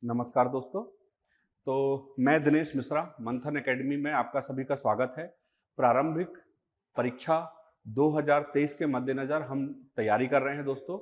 नमस्कार दोस्तों। तो मैं दिनेश मिश्रा, मंथन एकेडमी में आपका सभी का स्वागत है। प्रारंभिक परीक्षा 2023 के मद्देनज़र हम तैयारी कर रहे हैं दोस्तों।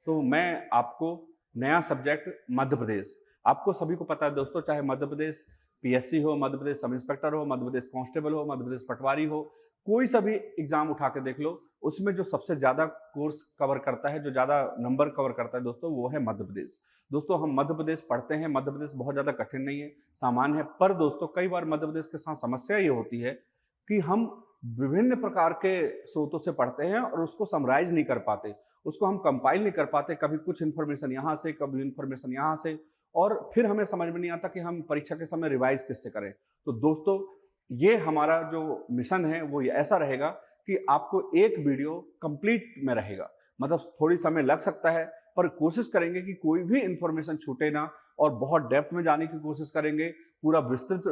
तो मैं आपको नया सब्जेक्ट मध्य प्रदेश, आपको सभी को पता है दोस्तों, चाहे मध्य प्रदेश पीएससी हो, मध्य प्रदेश सब इंस्पेक्टर हो, मध्य प्रदेश कांस्टेबल हो, मध्य प्रदेश पटवारी हो, कोई सा भी एग्जाम उठा के देख लो, उसमें जो सबसे ज़्यादा कोर्स कवर करता है, जो ज़्यादा नंबर कवर करता है दोस्तों, वो है मध्य प्रदेश। दोस्तों हम मध्य प्रदेश पढ़ते हैं, मध्य प्रदेश बहुत ज़्यादा कठिन नहीं है, सामान्य है। पर दोस्तों कई बार मध्य प्रदेश के साथ समस्या ये होती है कि हम विभिन्न प्रकार के स्रोतों से पढ़ते हैं और उसको समराइज नहीं कर पाते, उसको हम कंपाइल नहीं कर पाते। कभी कुछ इन्फॉर्मेशन यहाँ से, कभी इन्फॉर्मेशन यहाँ से, और फिर हमें समझ में नहीं आता कि हम परीक्षा के समय रिवाइज किससे करें। तो दोस्तों ये हमारा जो मिशन है वो ऐसा रहेगा कि आपको एक वीडियो कंप्लीट में रहेगा, मतलब थोड़ी समय लग सकता है, पर कोशिश करेंगे कि कोई भी इंफॉर्मेशन छूटे ना, और बहुत डेप्थ में जाने की कोशिश करेंगे, पूरा विस्तृत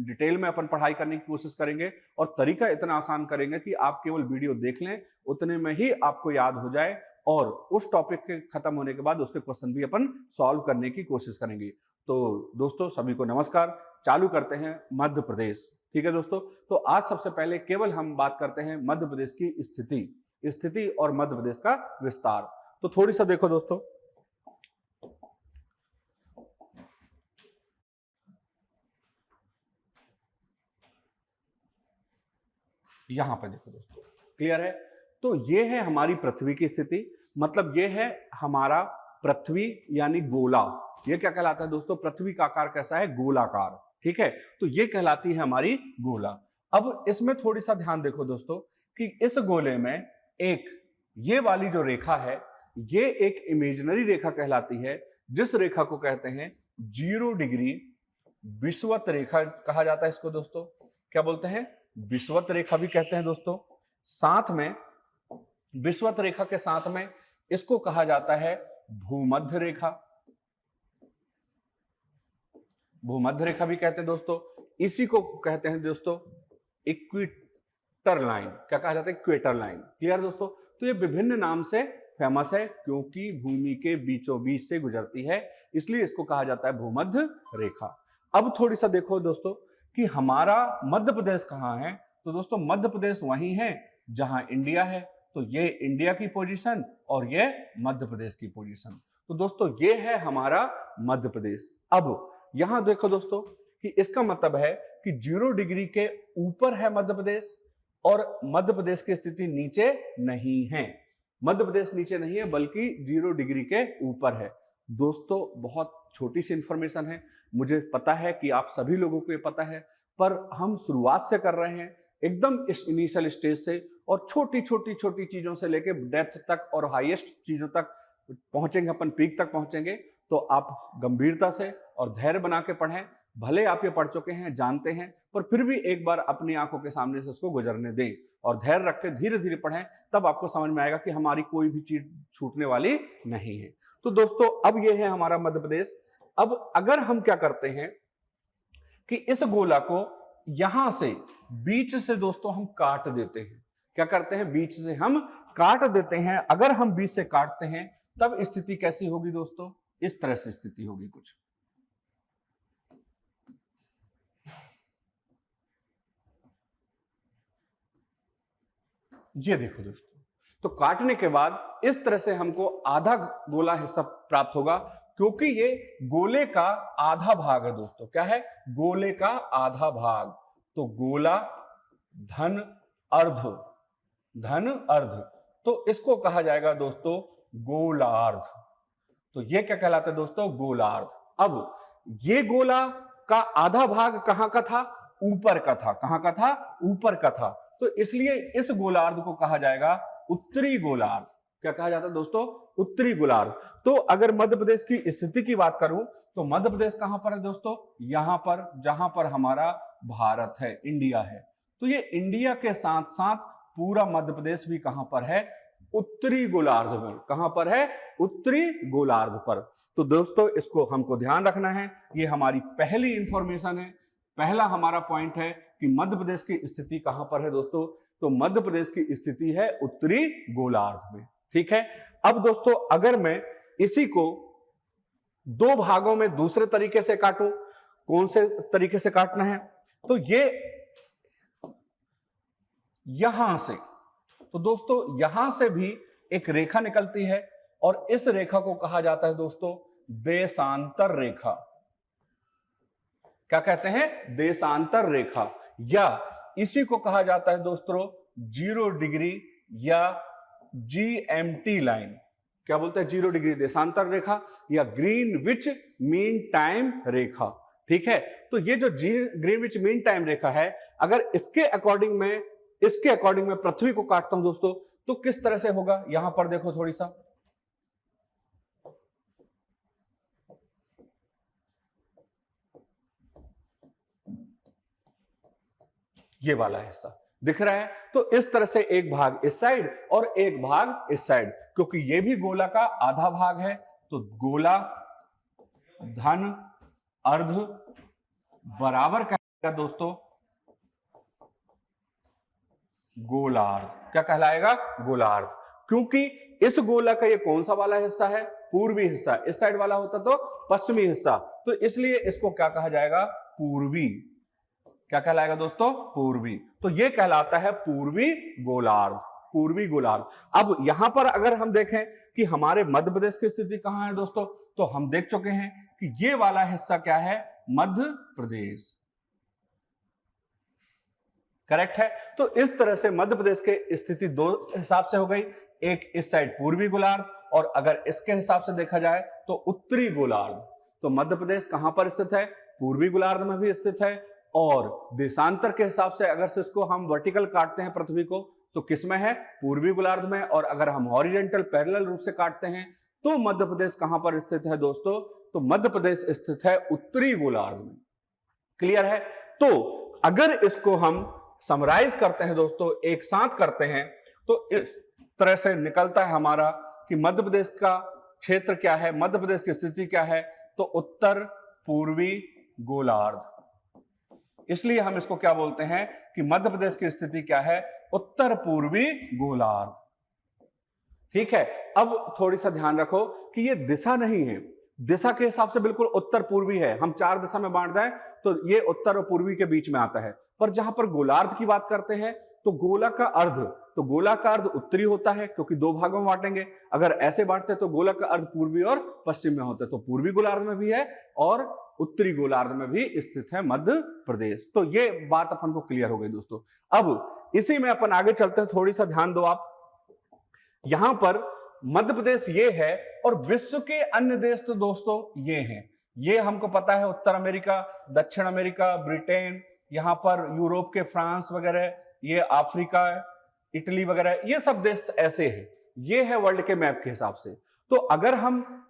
डिटेल में अपन पढ़ाई करने की कोशिश करेंगे, और तरीका इतना आसान करेंगे कि आप केवल वीडियो देख लें, उतने में ही आपको याद हो जाए, और उस टॉपिक के खत्म होने के बाद उसके क्वेश्चन भी अपन सॉल्व करने की कोशिश करेंगे। तो दोस्तों सभी को नमस्कार, चालू करते हैं मध्य प्रदेश। ठीक है दोस्तों, तो आज सबसे पहले केवल हम बात करते हैं मध्य प्रदेश की स्थिति और मध्य प्रदेश का विस्तार। तो थोड़ी सा देखो दोस्तों, यहां पर देखो दोस्तों, क्लियर है। तो ये है हमारी पृथ्वी की स्थिति, मतलब ये है हमारा पृथ्वी यानी गोला। ये क्या कहलाता है दोस्तों? पृथ्वी का आकार कैसा है? गोलाकार। ठीक है, तो ये कहलाती है हमारी गोला। अब इसमें थोड़ी सा ध्यान देखो दोस्तों कि इस गोले में एक ये वाली जो रेखा है, ये एक इमेजिनरी रेखा कहलाती है, जिस रेखा को कहते हैं 0 डिग्री विषुवत रेखा कहा जाता है इसको दोस्तों। क्या बोलते हैं? विषुवत रेखा भी कहते हैं दोस्तों। साथ में विषुवत रेखा के साथ में इसको कहा जाता है भूमध्य रेखा। भूमध्य रेखा भी कहते हैं दोस्तों। इसी को कहते हैं दोस्तों इक्वेटर लाइन। क्या कहा जाता है? Equator line. क्लियर दोस्तों? तो ये विभिन्न नाम से फेमस है क्योंकि भूमि के बीचों बीच से गुजरती है, इसलिए इसको कहा जाता है भूमध्य रेखा। अब थोड़ी सा देखो दोस्तों कि हमारा मध्य प्रदेश कहां है। तो दोस्तों मध्य प्रदेश वही है जहां इंडिया है। तो ये इंडिया की पोजीशन और ये मध्य प्रदेश की पोजीशन। तो दोस्तों ये है हमारा मध्य प्रदेश। अब यहां देखो दोस्तों कि इसका मतलब है कि 0 डिग्री के ऊपर है मध्य प्रदेश, और मध्य प्रदेश की स्थिति नीचे नहीं है। मध्य प्रदेश नीचे नहीं है बल्कि 0 डिग्री के ऊपर है। दोस्तों बहुत छोटी सी इंफॉर्मेशन है, मुझे पता है कि आप सभी लोगों को ये पता है, पर हम शुरुआत से कर रहे हैं, एकदम इस इनिशियल स्टेज से, और छोटी छोटी चीजों से लेके डेप्थ तक और हाईएस्ट चीजों तक पहुंचेंगे, अपन पीक तक पहुंचेंगे। तो आप गंभीरता से और धैर्य बना के पढ़ें। भले आप ये पढ़ चुके हैं, जानते हैं, पर फिर भी एक बार अपनी आंखों के सामने से उसको गुजरने दें और धैर्य रख के धीरे धीरे पढ़ें, तब आपको समझ में आएगा कि हमारी कोई भी चीज छूटने वाली नहीं है। तो दोस्तों अब ये है हमारा मध्य प्रदेश। अब अगर हम क्या करते हैं कि इस गोला को यहां से बीच से दोस्तों हम काट देते हैं। क्या करते हैं? बीच से हम काट देते हैं। अगर हम बीच से काटते हैं तब स्थिति कैसी होगी दोस्तों? इस तरह से स्थिति होगी कुछ। ये देखो दोस्तों, तो काटने के बाद इस तरह से हमको आधा गोला हिस्सा प्राप्त होगा, क्योंकि ये गोले का आधा भाग है दोस्तों। क्या है? गोले का आधा भाग। तो गोला धन अर्ध, तो इसको कहा जाएगा दोस्तों गोलार्ध। तो ये क्या कहलाता है दोस्तों? गोलार्ध। अब ये गोला का आधा भाग कहां का था? ऊपर का था। कहां का था? ऊपर का था। तो इसलिए इस गोलार्ध को कहा जाएगा उत्तरी गोलार्ध। क्या कहा जाता है दोस्तों? उत्तरी गोलार्ध। तो अगर मध्य प्रदेश की स्थिति की बात करूं तो मध्य प्रदेश कहां पर है दोस्तों? यहां पर, जहां पर हमारा भारत है, इंडिया है। तो ये इंडिया के साथ साथ पूरा मध्य प्रदेश भी कहां पर है? उत्तरी गोलार्ध में। कहां पर है? उत्तरी गोलार्ध पर। तो दोस्तों इसको हमको ध्यान रखना है, ये हमारी पहली इंफॉर्मेशन है, पहला हमारा पॉइंट है कि मध्य प्रदेश की स्थिति कहां पर है दोस्तों? तो मध्य प्रदेश की स्थिति है उत्तरी गोलार्ध में। ठीक है। अब दोस्तों अगर मैं इसी को दो भागों में दूसरे तरीके से काटूं, कौन से तरीके से काटना है, तो ये यहां से, तो दोस्तों यहां से भी एक रेखा निकलती है और इस रेखा को कहा जाता है दोस्तों देशांतर रेखा। क्या कहते हैं? देशांतर रेखा, या इसी को कहा जाता है दोस्तों 0 डिग्री या GMT लाइन। क्या बोलते हैं? 0 डिग्री देशांतर रेखा या ग्रीनविच मीन टाइम रेखा। ठीक है, तो ये जो ग्रीनविच मीन टाइम रेखा है, अगर इसके अकॉर्डिंग में पृथ्वी को काटता हूं दोस्तों, तो किस तरह से होगा? यहां पर देखो थोड़ी सा, ये वाला हिस्सा दिख रहा है। तो इस तरह से एक भाग इस साइड और एक भाग इस साइड, क्योंकि ये भी गोला का आधा भाग है, तो गोला धन अर्ध बराबर कहलाएगा दोस्तों गोलार्ध। क्या कहलाएगा? गोलार्ध। क्योंकि इस गोला का ये कौन सा वाला हिस्सा है? पूर्वी हिस्सा। इस साइड वाला होता तो पश्चिमी हिस्सा, तो इसलिए इसको क्या कहा जाएगा? पूर्वी। क्या कहलाएगा दोस्तों? पूर्वी। तो ये कहलाता है पूर्वी गोलार्ध। पूर्वी गोलार्ध। अब यहां पर अगर हम देखें कि हमारे मध्य प्रदेश की स्थिति कहां है दोस्तों, तो हम देख चुके हैं कि ये वाला हिस्सा क्या है? मध्य प्रदेश। करेक्ट है। तो इस तरह से मध्य प्रदेश के स्थिति दो हिसाब से हो गई, एक इस साइड पूर्वी गोलार्ध, और अगर इसके हिसाब से देखा जाए तो उत्तरी गोलार्ध। तो मध्य प्रदेश कहां पर स्थित है? पूर्वी गोलार्ध में भी स्थित है, और देशांतर के हिसाब से अगर से इसको हम वर्टिकल काटते हैं पृथ्वी को, तो किस में है? पूर्वी गोलार्ध में। और अगर हम हॉरिजॉन्टल पैरेलल रूप से काटते हैं तो मध्य प्रदेश कहां पर स्थित है दोस्तों? तो मध्य प्रदेश स्थित है उत्तरी गोलार्ध में। क्लियर है? तो अगर इसको हम समराइज करते हैं दोस्तों, एक साथ करते हैं, तो इस तरह से निकलता है हमारा कि मध्य प्रदेश का क्षेत्र क्या है, मध्य प्रदेश की स्थिति क्या है? तो उत्तर पूर्वी गोलार्ध। इसलिए हम इसको क्या बोलते हैं कि मध्य प्रदेश की स्थिति क्या है? उत्तर पूर्वी गोलार्ध। ठीक है। अब थोड़ी सा ध्यान रखो कि ये दिशा नहीं है, दिशा के हिसाब से बिल्कुल उत्तर पूर्वी है। हम 4 दिशा में बांट दें तो ये उत्तर और पूर्वी के बीच में आता है, पर जहां पर गोलार्ध की बात करते हैं तो गोला का अर्ध उत्तरी होता है, क्योंकि 2 भागों में बांटेंगे। अगर ऐसे बांटते तो गोला का अर्ध पूर्वी और पश्चिम में होता है, तो पूर्वी गोलार्ध में भी है और उत्तरी गोलार्ध में भी स्थित है मध्य प्रदेश। तो ये बात अपन को क्लियर हो गई दोस्तों। अब इसी में अपन आगे चलते हैं, थोड़ी सा ध्यान दो आप। यहां पर मध्य प्रदेश ये है, और विश्व के अन्य देश तो दोस्तों ये हैं। ये हमको पता है, उत्तर अमेरिका, दक्षिण अमेरिका, ब्रिटेन, यहां पर यूरोप के फ्रांस वगैरह, ये अफ्रीका, इटली वगैरह, ये सब देश ऐसे हैं। ये है वर्ल्ड के मैप के हिसाब से। तो अगर हम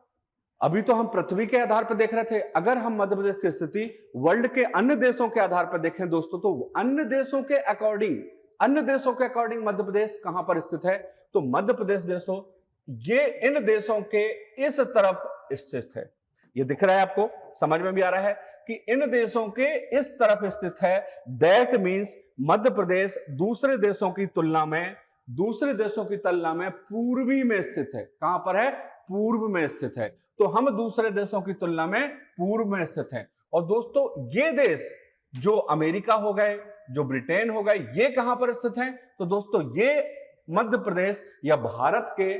अभी तो हम पृथ्वी के आधार पर देख रहे थे, अगर हम मध्य प्रदेश की स्थिति वर्ल्ड के अन्य देशों के आधार पर देखें दोस्तों, तो अन्य देशों के अकॉर्डिंग मध्य प्रदेश कहां पर स्थित है? तो मध्य प्रदेश दोस्तों ये इन देशों के इस तरफ स्थित है। ये दिख रहा है आपको, समझ में भी आ रहा है कि इन देशों के इस तरफ स्थित है। दैट मीन्स मध्य प्रदेश दूसरे देशों की तुलना में पूर्वी में स्थित है। कहां पर है? पूर्व में स्थित है। तो हम दूसरे देशों की तुलना में पूर्व में स्थित हैं। और दोस्तों ये देश जो अमेरिका हो गए, जो ब्रिटेन हो गए, ये कहां पर स्थित हैं? तो दोस्तों ये मध्य प्रदेश या भारत के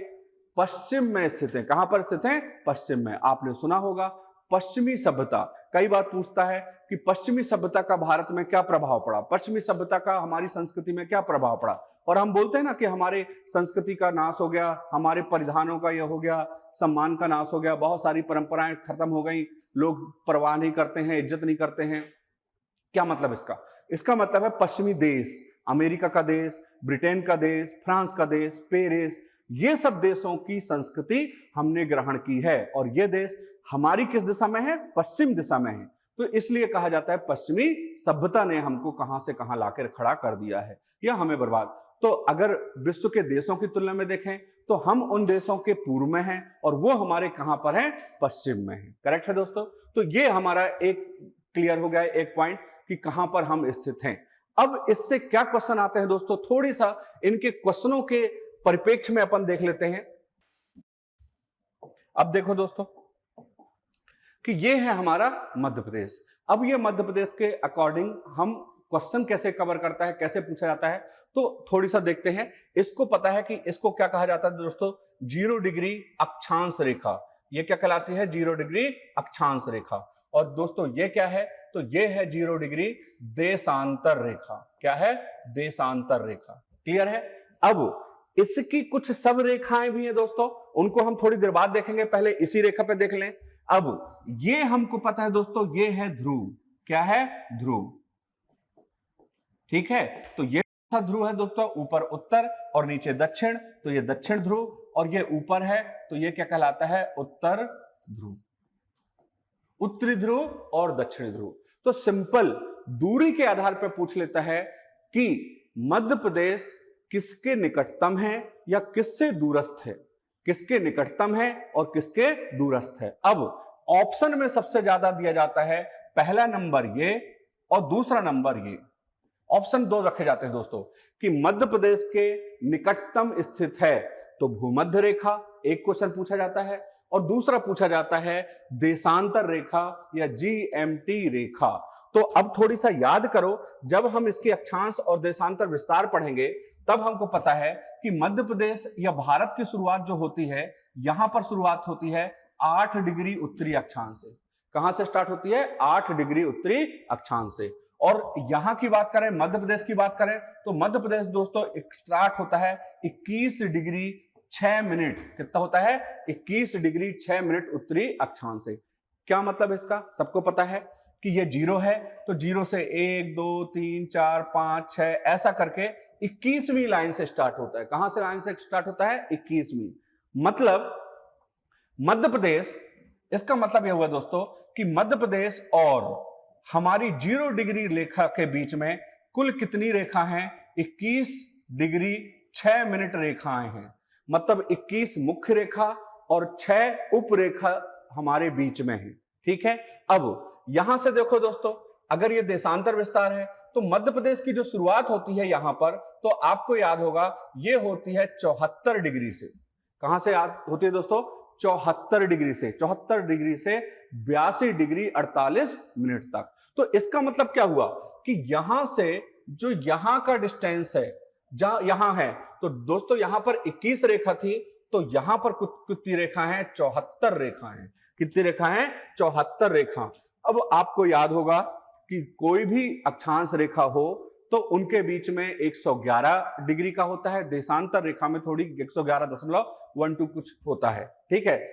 पश्चिम में स्थित है। कहां पर स्थित हैं? पश्चिम में। आपने सुना होगा पश्चिमी सभ्यता, कई बार पूछता है कि पश्चिमी सभ्यता का भारत में क्या प्रभाव पड़ा, पश्चिमी सभ्यता का हमारी संस्कृति में क्या प्रभाव पड़ा। और हम बोलते हैं ना कि हमारे संस्कृति का नाश हो गया, हमारे परिधानों का यह हो गया, सम्मान का नाश हो गया, बहुत सारी परंपराएं खत्म हो गई, लोग परवाह नहीं करते हैं, इज्जत नहीं करते हैं। क्या मतलब इसका? इसका मतलब है पश्चिमी देश, अमेरिका का देश, ब्रिटेन का देश, फ्रांस का देश, पेरिस, ये सब देशों की संस्कृति हमने ग्रहण की है। और ये देश हमारी किस दिशा में है? पश्चिम दिशा में है। तो इसलिए कहा जाता है पश्चिमी सभ्यता ने हमको कहां से कहां लाकर खड़ा कर दिया है, या हमें बर्बाद। तो अगर विश्व के देशों की तुलना में देखें तो हम उन देशों के पूर्व में हैं, और वो हमारे कहां पर हैं? पश्चिम में हैं। करेक्ट है दोस्तों? तो ये हमारा एक क्लियर हो गया, एक पॉइंट कि कहां पर हम स्थित हैं। अब इससे क्या क्वेश्चन आते हैं दोस्तों, थोड़ी सा इनके क्वेश्चनों के परिप्रेक्ष्य में अपन देख लेते हैं। अब देखो दोस्तों, कि ये है हमारा मध्य प्रदेश। अब ये मध्य प्रदेश के अकॉर्डिंग हम क्वेश्चन कैसे कवर करता है, कैसे पूछा जाता है, तो थोड़ी सा देखते हैं। इसको पता है कि इसको क्या कहा जाता है दोस्तों, 0 डिग्री अक्षांश रेखा। ये क्या कहलाती है, 0 डिग्री अक्षांश रेखा। और दोस्तों ये क्या है, तो ये है 0 डिग्री देशांतर रेखा। क्या है, देशांतर रेखा। क्लियर है। अब इसकी कुछ सब रेखाएं भी हैं दोस्तों, उनको हम थोड़ी देर बाद देखेंगे, पहले इसी रेखा पे देख लें। अब ये हमको पता है दोस्तों, ये है ध्रुव। क्या है, ध्रुव। ठीक है, तो ये ध्रुव है दोस्तों, ऊपर उत्तर और नीचे दक्षिण, तो ये दक्षिण ध्रुव, और ये ऊपर है तो ये क्या कहलाता है, उत्तर ध्रुव। उत्तरी ध्रुव और दक्षिणी ध्रुव। तो सिंपल दूरी के आधार पर पूछ लेता है कि मध्य प्रदेश किसके निकटतम है या किससे दूरस्थ है, किसके निकटतम है और किसके दूरस्थ है। अब ऑप्शन में सबसे ज्यादा दिया जाता है पहला नंबर ये और दूसरा नंबर ये। ऑप्शन 2 रखे जाते हैं दोस्तों कि मध्य प्रदेश के निकटतम स्थित है तो भूमध्य रेखा, एक क्वेश्चन पूछा जाता है, और दूसरा पूछा जाता है देशांतर रेखा या GMT रेखा। तो अब थोड़ी सा याद करो, जब हम इसके अक्षांश और देशांतर विस्तार पढ़ेंगे तब हमको पता है कि मध्य प्रदेश या भारत की शुरुआत जो होती है, यहां पर शुरुआत होती है 8 डिग्री उत्तरी अक्षांश से। कहां से स्टार्ट होती है, 8 डिग्री उत्तरी अक्षांश से। और यहां की बात करें, मध्य प्रदेश की बात करें, तो मध्य प्रदेश दोस्तों स्टार्ट होता है 21 डिग्री 6 मिनट। कितना होता है, 21 डिग्री 6 मिनट उत्तरी अक्षांश से। क्या मतलब है इसका, सबको पता है कि ये 0 है, तो 0 से 1 2 3 4 5 6 ऐसा करके 21वीं लाइन से स्टार्ट होता है। कहां से लाइन से स्टार्ट होता है, 21वीं। मतलब मध्य प्रदेश, इसका मतलब यह हुआ दोस्तों कि मध्य प्रदेश और हमारी 0 डिग्री रेखा के बीच में कुल कितनी रेखा हैं, 21 डिग्री 6 मिनट रेखाएं हैं। मतलब 21 मुख्य रेखा और 6 उप रेखा हमारे बीच में है। ठीक है। अब यहां से देखो दोस्तों, अगर ये देशांतर विस्तार है तो मध्य प्रदेश की जो शुरुआत होती है यहां पर, तो आपको याद होगा ये होती है 74 डिग्री से। कहां से याद होती है दोस्तों, 74 डिग्री से, 74 डिग्री से 82 डिग्री 48 मिनट तक। तो इसका मतलब क्या हुआ कि यहां से जो यहां का डिस्टेंस है, जहां यहां है, तो दोस्तों यहां पर 21 रेखा थी, तो यहां पर कितनी रेखा है, 74 रेखा है। कितनी रेखा है, 74 रेखा। अब आपको याद होगा कि कोई भी अक्षांश रेखा हो तो उनके बीच में 111 डिग्री का होता है, देशांतर रेखा में थोड़ी 111.12 कुछ होता है। ठीक है,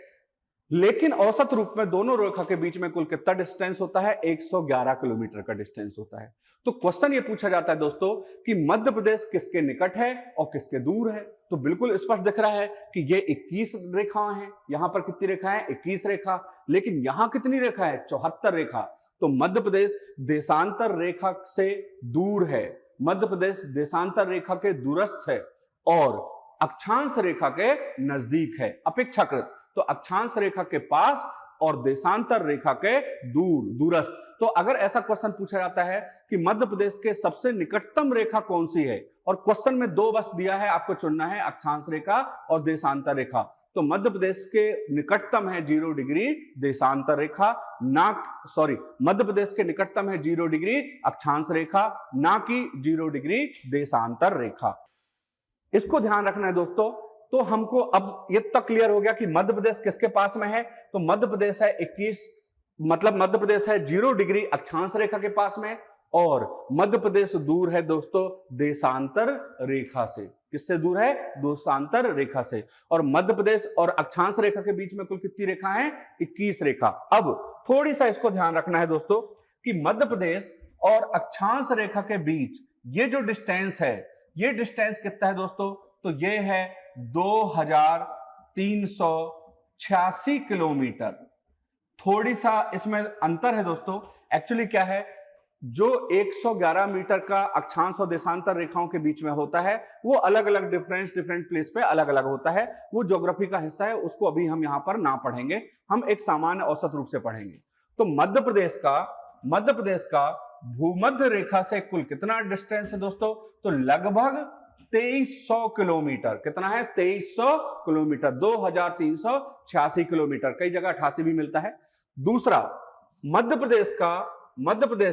लेकिन औसत रूप में दोनों रेखा के बीच में कुल कितना डिस्टेंस होता है, 111 किलोमीटर का डिस्टेंस होता है। तो क्वेश्चन ये पूछा जाता है दोस्तों कि मध्य प्रदेश किसके निकट है और किसके दूर है। तो बिल्कुल स्पष्ट दिख रहा है कि ये 21 रेखा है, यहां पर कितनी रेखा है, 21 रेखा, लेकिन यहां कितनी रेखा है, 74 रेखा। तो मध्य प्रदेश देशांतर रेखा से दूर है, मध्य प्रदेश देशांतर रेखा के दूरस्थ है और अक्षांश रेखा के नजदीक है अपेक्षाकृत। तो अक्षांश रेखा के पास और देशांतर रेखा के दूरस्थ। तो अगर ऐसा क्वेश्चन पूछा जाता है कि मध्य प्रदेश के सबसे निकटतम रेखा कौन सी है, और क्वेश्चन में 2 बस दिया है, आपको चुनना है अक्षांश रेखा और देशांतर रेखा। तो मध्य प्रदेश के निकटतम है 0 डिग्री देशांतर रेखा, मध्य प्रदेश के निकटतम है 0 डिग्री अक्षांश रेखा, ना कि 0 डिग्री देशांतर रेखा। इसको ध्यान रखना है दोस्तों। तो हमको अब ये तक क्लियर हो गया कि मध्य प्रदेश किसके पास में है, तो मध्य प्रदेश है 21, मतलब मध्य प्रदेश है 0 डिग्री अक्षांश रेखा के पास में, और मध्य प्रदेश दूर है दोस्तों देशांतर रेखा से। किससे दूर है, देशांतर रेखा से। और मध्य प्रदेश और अक्षांश रेखा के बीच में कुल कितनी रेखा है, 21 रेखा। अब थोड़ी सा इसको ध्यान रखना है दोस्तों कि मध्य प्रदेश और अक्षांश रेखा के बीच ये जो डिस्टेंस है, ये डिस्टेंस कितना है दोस्तों, तो ये है 2386 किलोमीटर। थोड़ी सा इसमें अंतर है दोस्तों। एक्चुअली क्या है, जो 111 मीटर का अक्षांश और देशांतर रेखाओं के बीच में होता है वो अलग अलग डिफरेंट प्लेस पे अलग अलग होता है, वो ज्योग्राफी का हिस्सा है, उसको अभी हम यहां पर ना पढ़ेंगे, हम एक सामान्य औसत रूप से पढ़ेंगे। तो मध्य प्रदेश का भूमध्य रेखा से कुल कितना डिस्टेंस है दोस्तों, तो लगभग 2300 किलोमीटर। कितना है, 2300 किलोमीटर, 2386 किलोमीटर, कई जगह 88 भी मिलता है। दूसरा, मध्य प्रदेश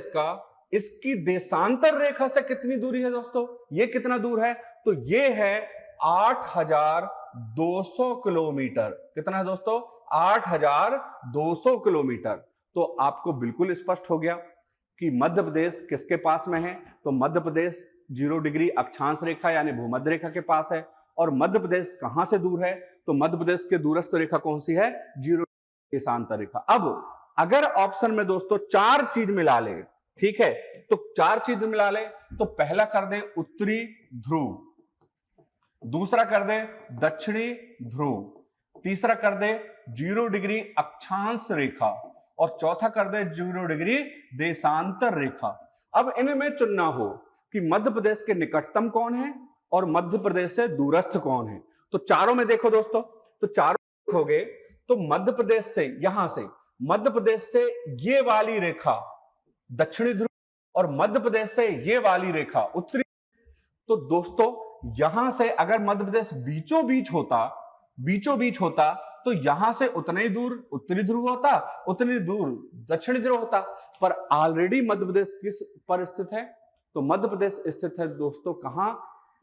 का इसकी देशांतर रेखा से कितनी दूरी है दोस्तों, ये कितना दूर है, तो ये है 8,200 किलोमीटर। कितना है दोस्तों, 8,200 किलोमीटर। तो आपको बिल्कुल स्पष्ट हो गया कि मध्य प्रदेश किसके पास में है, तो मध्य प्रदेश 0 डिग्री अक्षांश रेखा यानी भूमध्य रेखा के पास है। और मध्य प्रदेश कहां से दूर है, तो मध्य प्रदेश के दूरस्थ रेखा कौन सी है, 0 देशांतर रेखा। अब अगर ऑप्शन में दोस्तों 4 चीज मिला ले, ठीक है, तो 4 चीज मिला ले, तो पहला कर दे उत्तरी ध्रुव, दूसरा कर दे दक्षिणी ध्रुव, तीसरा कर दे 0 डिग्री अक्षांश रेखा और चौथा कर दे 0 डिग्री देशांतर रेखा। अब इनमें चुनना हो कि मध्य प्रदेश के निकटतम कौन है और मध्य प्रदेश से दूरस्थ कौन है। तो चारों में देखो दोस्तों, तो चारों देखोगे तो मध्य प्रदेश से, यहां से मध्य प्रदेश से ये वाली रेखा दक्षिणी ध्रुव और मध्य प्रदेश से ये वाली रेखा उत्तरी। तो दोस्तों यहां से अगर मध्य प्रदेश बीचों बीच होता तो यहां से उतना ही दूर उत्तरी ध्रुव होता, उतनी दूर दक्षिणी ध्रुव होता। पर ऑलरेडी मध्य प्रदेश किस पर स्थित है, तो मध्य प्रदेश स्थित है दोस्तों कहां,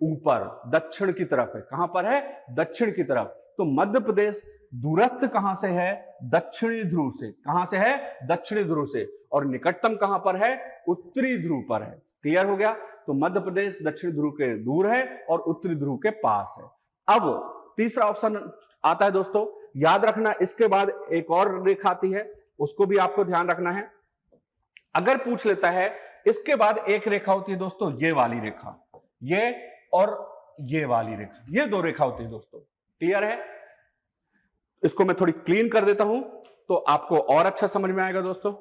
ऊपर दक्षिण की तरफ है। कहां पर है, दक्षिण की तरफ। तो मध्य प्रदेश दूरस्थ कहां से है, दक्षिणी ध्रुव से। कहां से है, दक्षिणी ध्रुव से। और निकटतम कहां पर है, उत्तरी ध्रुव पर है। क्लियर हो गया। तो मध्य प्रदेश दक्षिणी ध्रुव के दूर है और उत्तरी ध्रुव के पास है। अब तीसरा ऑप्शन आता है दोस्तों, याद रखना इसके बाद एक और रेखा आती है, उसको भी आपको ध्यान रखना है। अगर पूछ लेता है इसके बाद एक रेखा होती है दोस्तों, ये वाली रेखा, ये और ये वाली रेखा, ये 2 रेखा होती है दोस्तों। क्लियर है। इसको मैं थोड़ी क्लीन कर देता हूं तो आपको और अच्छा समझ में आएगा दोस्तों।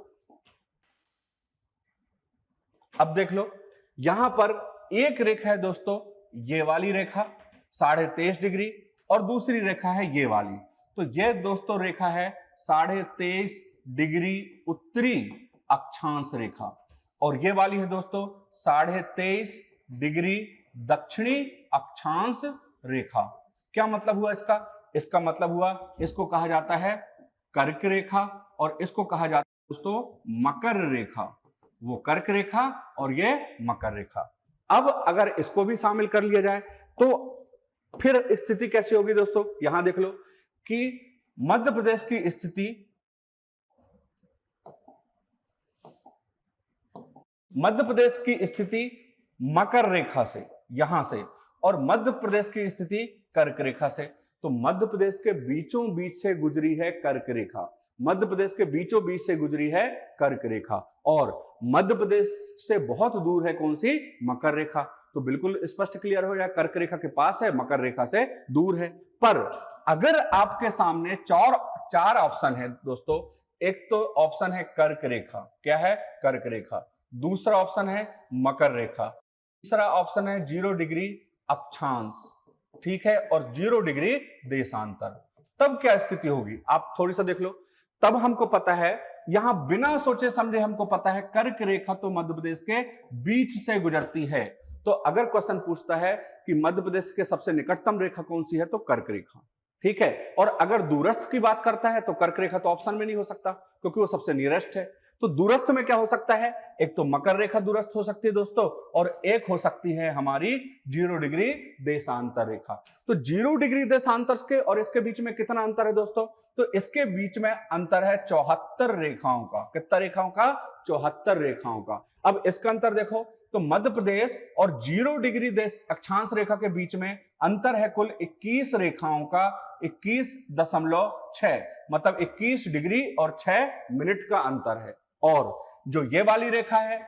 अब देख लो, यहां पर एक रेखा है दोस्तों, ये वाली रेखा 23.5 डिग्री और दूसरी रेखा है ये वाली। तो ये दोस्तों रेखा है 23.5 डिग्री उत्तरी अक्षांश रेखा और ये वाली है दोस्तों 23.5 डिग्री दक्षिणी अक्षांश रेखा। क्या मतलब हुआ इसका, इसका मतलब हुआ इसको कहा जाता है कर्क रेखा और इसको कहा जाता है दोस्तों मकर रेखा। वो कर्क रेखा और ये मकर रेखा। अब अगर इसको भी शामिल कर लिया जाए तो फिर स्थिति कैसी होगी दोस्तों, यहां देख लो कि मध्य प्रदेश की स्थिति, मध्य प्रदेश की स्थिति मकर रेखा से, यहां से, और मध्य प्रदेश की स्थिति कर्क रेखा से। तो मध्य प्रदेश के बीचों बीच से गुजरी है कर्क रेखा, मध्य प्रदेश के बीचों बीच से गुजरी है कर्क रेखा और मध्य प्रदेश से बहुत दूर है कौन सी, मकर रेखा। तो बिल्कुल स्पष्ट क्लियर हो जाए, कर्क रेखा के पास है, मकर रेखा से दूर है। पर अगर आपके सामने 4 ऑप्शन है दोस्तों, एक तो ऑप्शन है कर्क रेखा, क्या है, कर्क रेखा, दूसरा ऑप्शन है मकर रेखा, तीसरा ऑप्शन है 0 डिग्री अक्षांश, ठीक है, और 0 डिग्री देशांतर। तब क्या स्थिति होगी आप थोड़ी सा देख लो। तब हमको पता है, यहां बिना सोचे समझे हमको पता है कर्क रेखा तो मध्य प्रदेश के बीच से गुजरती है। तो अगर क्वेश्चन पूछता है कि मध्य प्रदेश के सबसे निकटतम रेखा कौन सी है, तो कर्क रेखा, ठीक है। और अगर दूरस्थ की बात करता है तो कर्क रेखा तो ऑप्शन में नहीं हो सकता क्योंकि वो सबसे नियरेस्ट है। तो दूरस्थ में क्या हो सकता है, एक तो मकर रेखा दूरस्थ हो सकती है दोस्तों और एक हो सकती है हमारी 0 डिग्री देशांतर रेखा। तो 0 डिग्री देशांतर के और इसके बीच में कितना अंतर है दोस्तों, तो इसके बीच में अंतर है 74 रेखाओं का। कितना रेखाओं का, 74 रेखाओं का। अब इसका अंतर देखो तो मध्य प्रदेश और 0 डिग्री अक्षांश रेखा के बीच में अंतर है कुल 21 रेखाओं का, 21.6, मतलब 21 डिग्री और 6 मिनट का अंतर है। और जो ये वाली रेखा है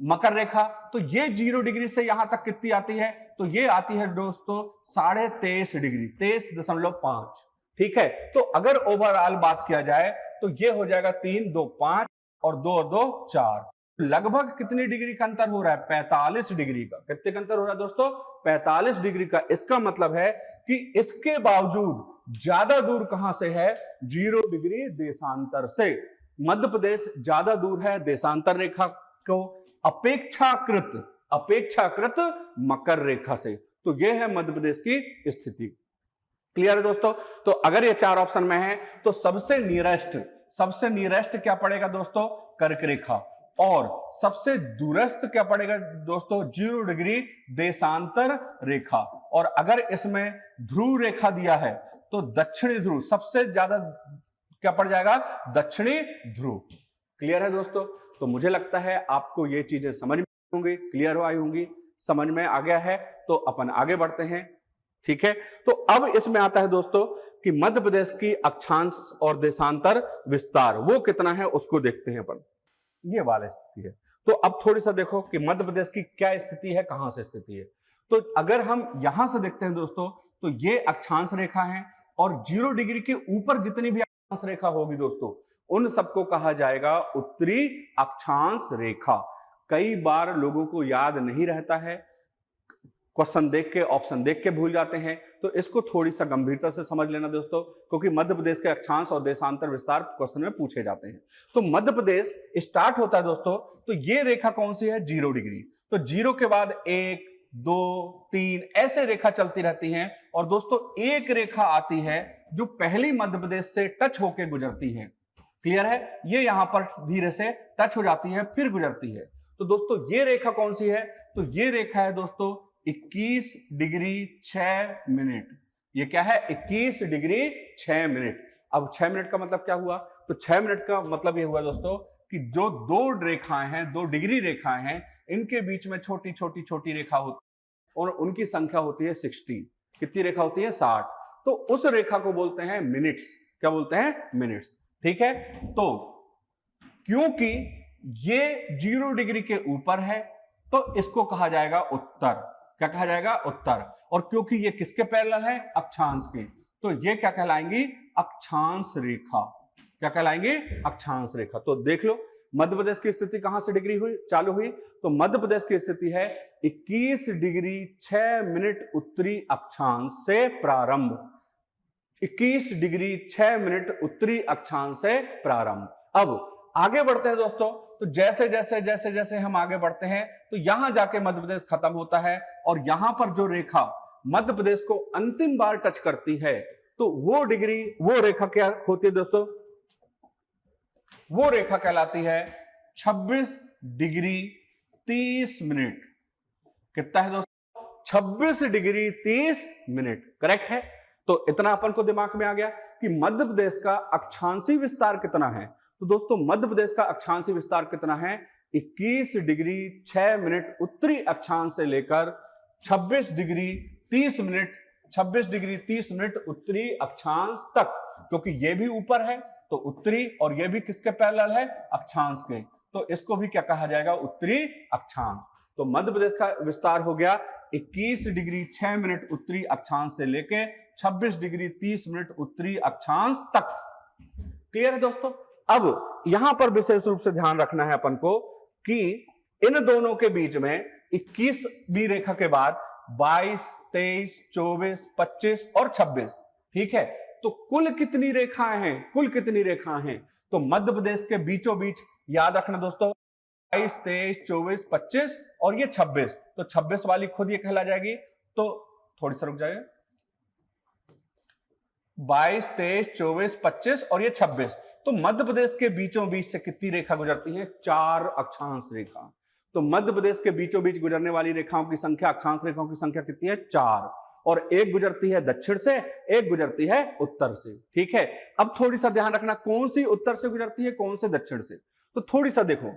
मकर रेखा, तो ये 0 डिग्री से यहां तक कितनी आती है, तो ये आती है दोस्तों 23.5 डिग्री, 23.5, ठीक है। तो अगर ओवरऑल बात किया जाए तो ये हो जाएगा 3, 2, 5 और 2 और 2 4, लगभग कितनी डिग्री का अंतर हो रहा है, 45 डिग्री का। कितने का अंतर हो रहा है दोस्तों, 45 डिग्री का। इसका मतलब है कि इसके बावजूद ज्यादा दूर कहां से है, 0 डिग्री देशांतर से। मध्य प्रदेश ज्यादा दूर है देशांतर रेखा को अपेक्षाकृत मकर रेखा से। तो यह है मध्य प्रदेश की स्थिति। क्लियर है दोस्तों। तो अगर ये 4 ऑप्शन में है तो सबसे नियरेस्ट, सबसे नियरेस्ट क्या पड़ेगा दोस्तों, कर्क रेखा, और सबसे दूरस्थ क्या पड़ेगा दोस्तों, 0 डिग्री देशांतर रेखा। और अगर इसमें ध्रुव रेखा दिया है तो दक्षिणी ध्रुव सबसे ज्यादा क्या पड़ जाएगा, दक्षिणी ध्रुव। क्लियर है दोस्तों? तो मुझे लगता है आपको ये चीजें समझ में होंगी, क्लियर आई होंगी, समझ में आ गया है। तो अपन आगे बढ़ते हैं, ठीक है। तो अब इसमें आता है दोस्तों कि मध्य प्रदेश की अक्षांश और देशांतर विस्तार वो कितना है, उसको देखते हैं अपन। ये वाला स्थिति है। तो अब थोड़ी सा देखो कि मध्य प्रदेश की क्या स्थिति है, कहां से स्थिति है। तो अगर हम यहां से देखते हैं दोस्तों, तो ये अक्षांश रेखा है, और 0 डिग्री के ऊपर जितनी भी अक्षांश रेखा होगी दोस्तों, उन सबको कहा जाएगा उत्तरी अक्षांश रेखा। कई बार लोगों को याद नहीं रहता है, क्वेश्चन देख के, ऑप्शन देख के भूल जाते हैं, तो इसको थोड़ी सा गंभीरता से समझ लेना दोस्तों, क्योंकि मध्य प्रदेश के अक्षांश और देशांतर विस्तार क्वेश्चन में पूछे जाते हैं। तो मध्य प्रदेश स्टार्ट होता है दोस्तों, तो ये रेखा कौन सी है, 0 डिग्री। तो 0 के बाद 1 2 3 ऐसे रेखा चलती रहती हैं, और दोस्तों एक रेखा आती है जो पहली मध्य प्रदेश से टच होकर गुजरती है। क्लियर है? ये यहां पर धीरे से टच हो जाती है, फिर गुजरती है। तो दोस्तों ये रेखा कौन सी है, तो ये रेखा है दोस्तों 21 डिग्री 6 मिनट। ये क्या है, 21 डिग्री 6 मिनट। अब 6 मिनट का मतलब क्या हुआ, तो 6 मिनट का मतलब ये हुआ दोस्तों कि जो 2 रेखाएं हैं, 2 डिग्री रेखाएं हैं, इनके बीच में छोटी छोटी छोटी रेखा होती है, और उनकी संख्या होती है 60। कितनी रेखा होती है, 60। तो उस रेखा को बोलते हैं मिनट्स। क्या बोलते हैं, मिनट्स। ठीक है। तो क्योंकि ये 0 डिग्री के ऊपर है, तो इसको कहा जाएगा उत्तर। क्या कहा जाएगा, उत्तर। और क्योंकि ये किसके पैरेलल है, अक्षांश के, तो ये क्या कहलाएंगी, अक्षांश रेखा। क्या कहलाएंगे, अक्षांश रेखा। तो देख लो मध्य प्रदेश की स्थिति कहां से डिग्री हुई, चालू हुई, तो मध्य प्रदेश की स्थिति है 21 डिग्री 6 मिनट उत्तरी अक्षांश से प्रारंभ। 21 डिग्री 6 मिनट उत्तरी अक्षांश से प्रारंभ। अब आगे बढ़ते हैं दोस्तों, तो जैसे जैसे जैसे जैसे हम आगे बढ़ते हैं, तो यहां जाके मध्य प्रदेश खत्म होता है, और यहां पर जो रेखा मध्य प्रदेश को अंतिम बार टच करती है, तो वो डिग्री, वो रेखा क्या होती है दोस्तों, वो रेखा कहलाती है 26 डिग्री 30 मिनट। कितना है दोस्तों, 26 डिग्री 30 मिनट। करेक्ट है। तो इतना अपन को दिमाग में आ गया कि मध्य प्रदेश का अक्षांशी विस्तार कितना है। तो दोस्तों मध्य प्रदेश का अक्षांशी विस्तार कितना है, 21 डिग्री 6 मिनट उत्तरी अक्षांश से लेकर 26 डिग्री 30 मिनट, 26 डिग्री 30 मिनट उत्तरी अक्षांश तक। क्योंकि ये भी ऊपर है तो उत्तरी, और ये भी किसके पैरेलल है, अक्षांश के, तो इसको भी क्या कहा जाएगा, उत्तरी अक्षांश। तो मध्य प्रदेश का विस्तार हो गया 21 डिग्री 6 मिनट उत्तरी अक्षांश से लेके 26 डिग्री 30 मिनट उत्तरी अक्षांश तक। क्लियर है दोस्तों? अब यहां पर विशेष रूप से ध्यान रखना है अपन को कि इन दोनों के बीच में 21वीं रेखा के बाद 22, 23, 24, 25 और 26। ठीक है। तो कुल कितनी रेखाएं हैं, कुल कितनी रेखाएं हैं, तो मध्य प्रदेश के बीचों बीच याद रखना दोस्तों 22, 23, 24, 25 और ये 26। तो 26 वाली खुद ये कहला जाएगी। तो थोड़ी सा रुक जाइए, 22, 23, 24, 25 और ये 26। तो मध्य प्रदेश के बीचों बीच से कितनी रेखा गुजरती है, 4 अक्षांश रेखा। तो मध्य प्रदेश के बीचों बीच गुजरने वाली रेखाओं की संख्या, अक्षांश रेखाओं की संख्या कितनी है, 4। और एक गुजरती है दक्षिण से, एक गुजरती है उत्तर से। ठीक है। अब थोड़ी सा ध्यान रखना, कौन सी उत्तर से गुजरती है, कौन से दक्षिण से। तो थोड़ी सा देखो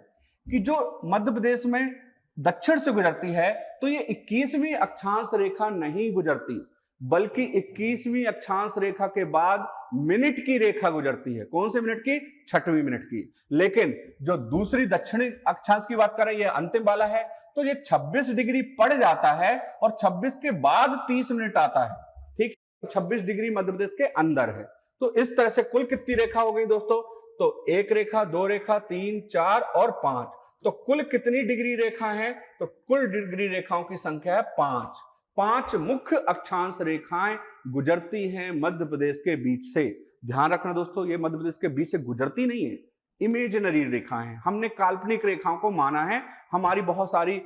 कि जो मध्य प्रदेश में दक्षिण से गुजरती है, तो ये 21वीं अक्षांश रेखा नहीं गुजरती, बल्कि 21वीं अक्षांश रेखा के बाद मिनट की रेखा गुजरती है। कौन से मिनट की, 6वीं मिनट की। लेकिन जो दूसरी दक्षिणी अक्षांश की बात कर रही है, अंतिम वाला है, तो ये 26 डिग्री पड़ जाता है और 26 के बाद 30 मिनट आता है। ठीक, 26 डिग्री मध्य प्रदेश के अंदर है। तो इस तरह से कुल कितनी रेखा हो गई दोस्तों, तो 1 रेखा, 2 रेखा, 3, 4 और 5। तो कुल कितनी डिग्री रेखा है, तो कुल डिग्री रेखाओं की संख्या है 5। 5 मुख्य अक्षांश रेखाएं गुजरती हैं मध्य प्रदेश के बीच से। ध्यान रखना दोस्तों, ये मध्य प्रदेश के बीच से गुजरती नहीं है, इमेजिनरी रेखाएं हैं। हमने काल्पनिक रेखाओं को माना है, हमारी बहुत सारी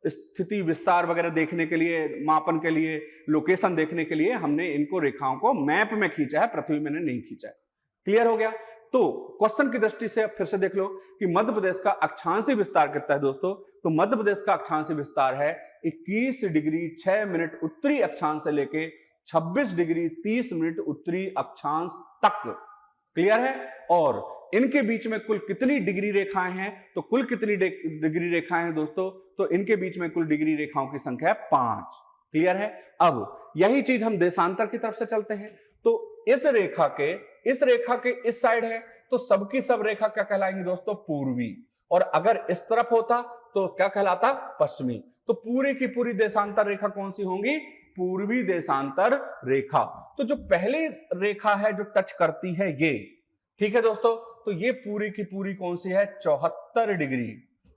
स्थिति विस्तार वगैरह देखने के लिए, मापन के लिए, लोकेशन देखने के लिए हमने इनको रेखाओं को मैप में खींचा है, पृथ्वी में नहीं खींचा है। क्लियर हो गया। तो क्वेश्चन की दृष्टि से फिर से देख लो कि मध्य प्रदेश का अक्षांशीय विस्तार कितना है दोस्तों। तो मध्य प्रदेश का अक्षांशीय विस्तार है 21 डिग्री 6 मिनट उत्तरी अक्षांश से लेके 26 डिग्री 30 मिनट उत्तरी अक्षांश तक। क्लियर है। और इनके बीच में कुल कितनी डिग्री रेखाएं हैं, तो कुल कितनी डिग्री रेखाएं हैं दोस्तों, तो इनके बीच में कुल डिग्री रेखाओं की संख्या है 5। क्लियर है। अब यही चीज हम देशांतर की तरफ से चलते हैं। तो इस रेखा के इस साइड है, तो सबकी सब रेखा क्या कहलाएंगी दोस्तों, पूर्वी। और अगर इस तरफ होता तो क्या कहलाता, पश्चिमी। तो पूरी की पूरी देशांतर रेखा कौन सी होंगी, पूर्वी देशांतर रेखा। तो जो पहली रेखा है जो टच करती है ये, ठीक है दोस्तों, तो ये पूरी की पूरी कौन सी है, 74 डिग्री।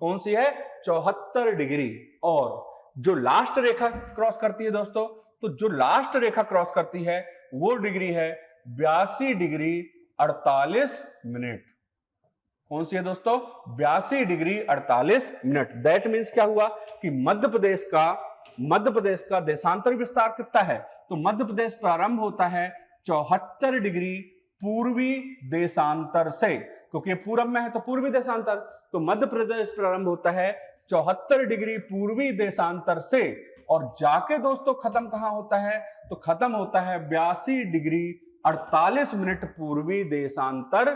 कौन सी है, 74 डिग्री। और जो लास्ट रेखा क्रॉस करती है दोस्तों, तो जो लास्ट रेखा क्रॉस करती है वो डिग्री है 82 डिग्री 48 मिनट। कौन सी है दोस्तों, 82 डिग्री 48 मिनट। दैट मीन्स क्या हुआ कि मध्य प्रदेश का देशांतर विस्तार कितना है, तो मध्य प्रदेश प्रारंभ होता है 74 डिग्री पूर्वी देशांतर से, क्योंकि पूरब में है तो पूर्वी देशांतर। तो मध्य प्रदेश प्रारंभ होता है 74 डिग्री पूर्वी देशांतर से, और जाके दोस्तों खत्म कहां होता है, तो खत्म होता है 82 डिग्री 48 मिनट पूर्वी देशांतर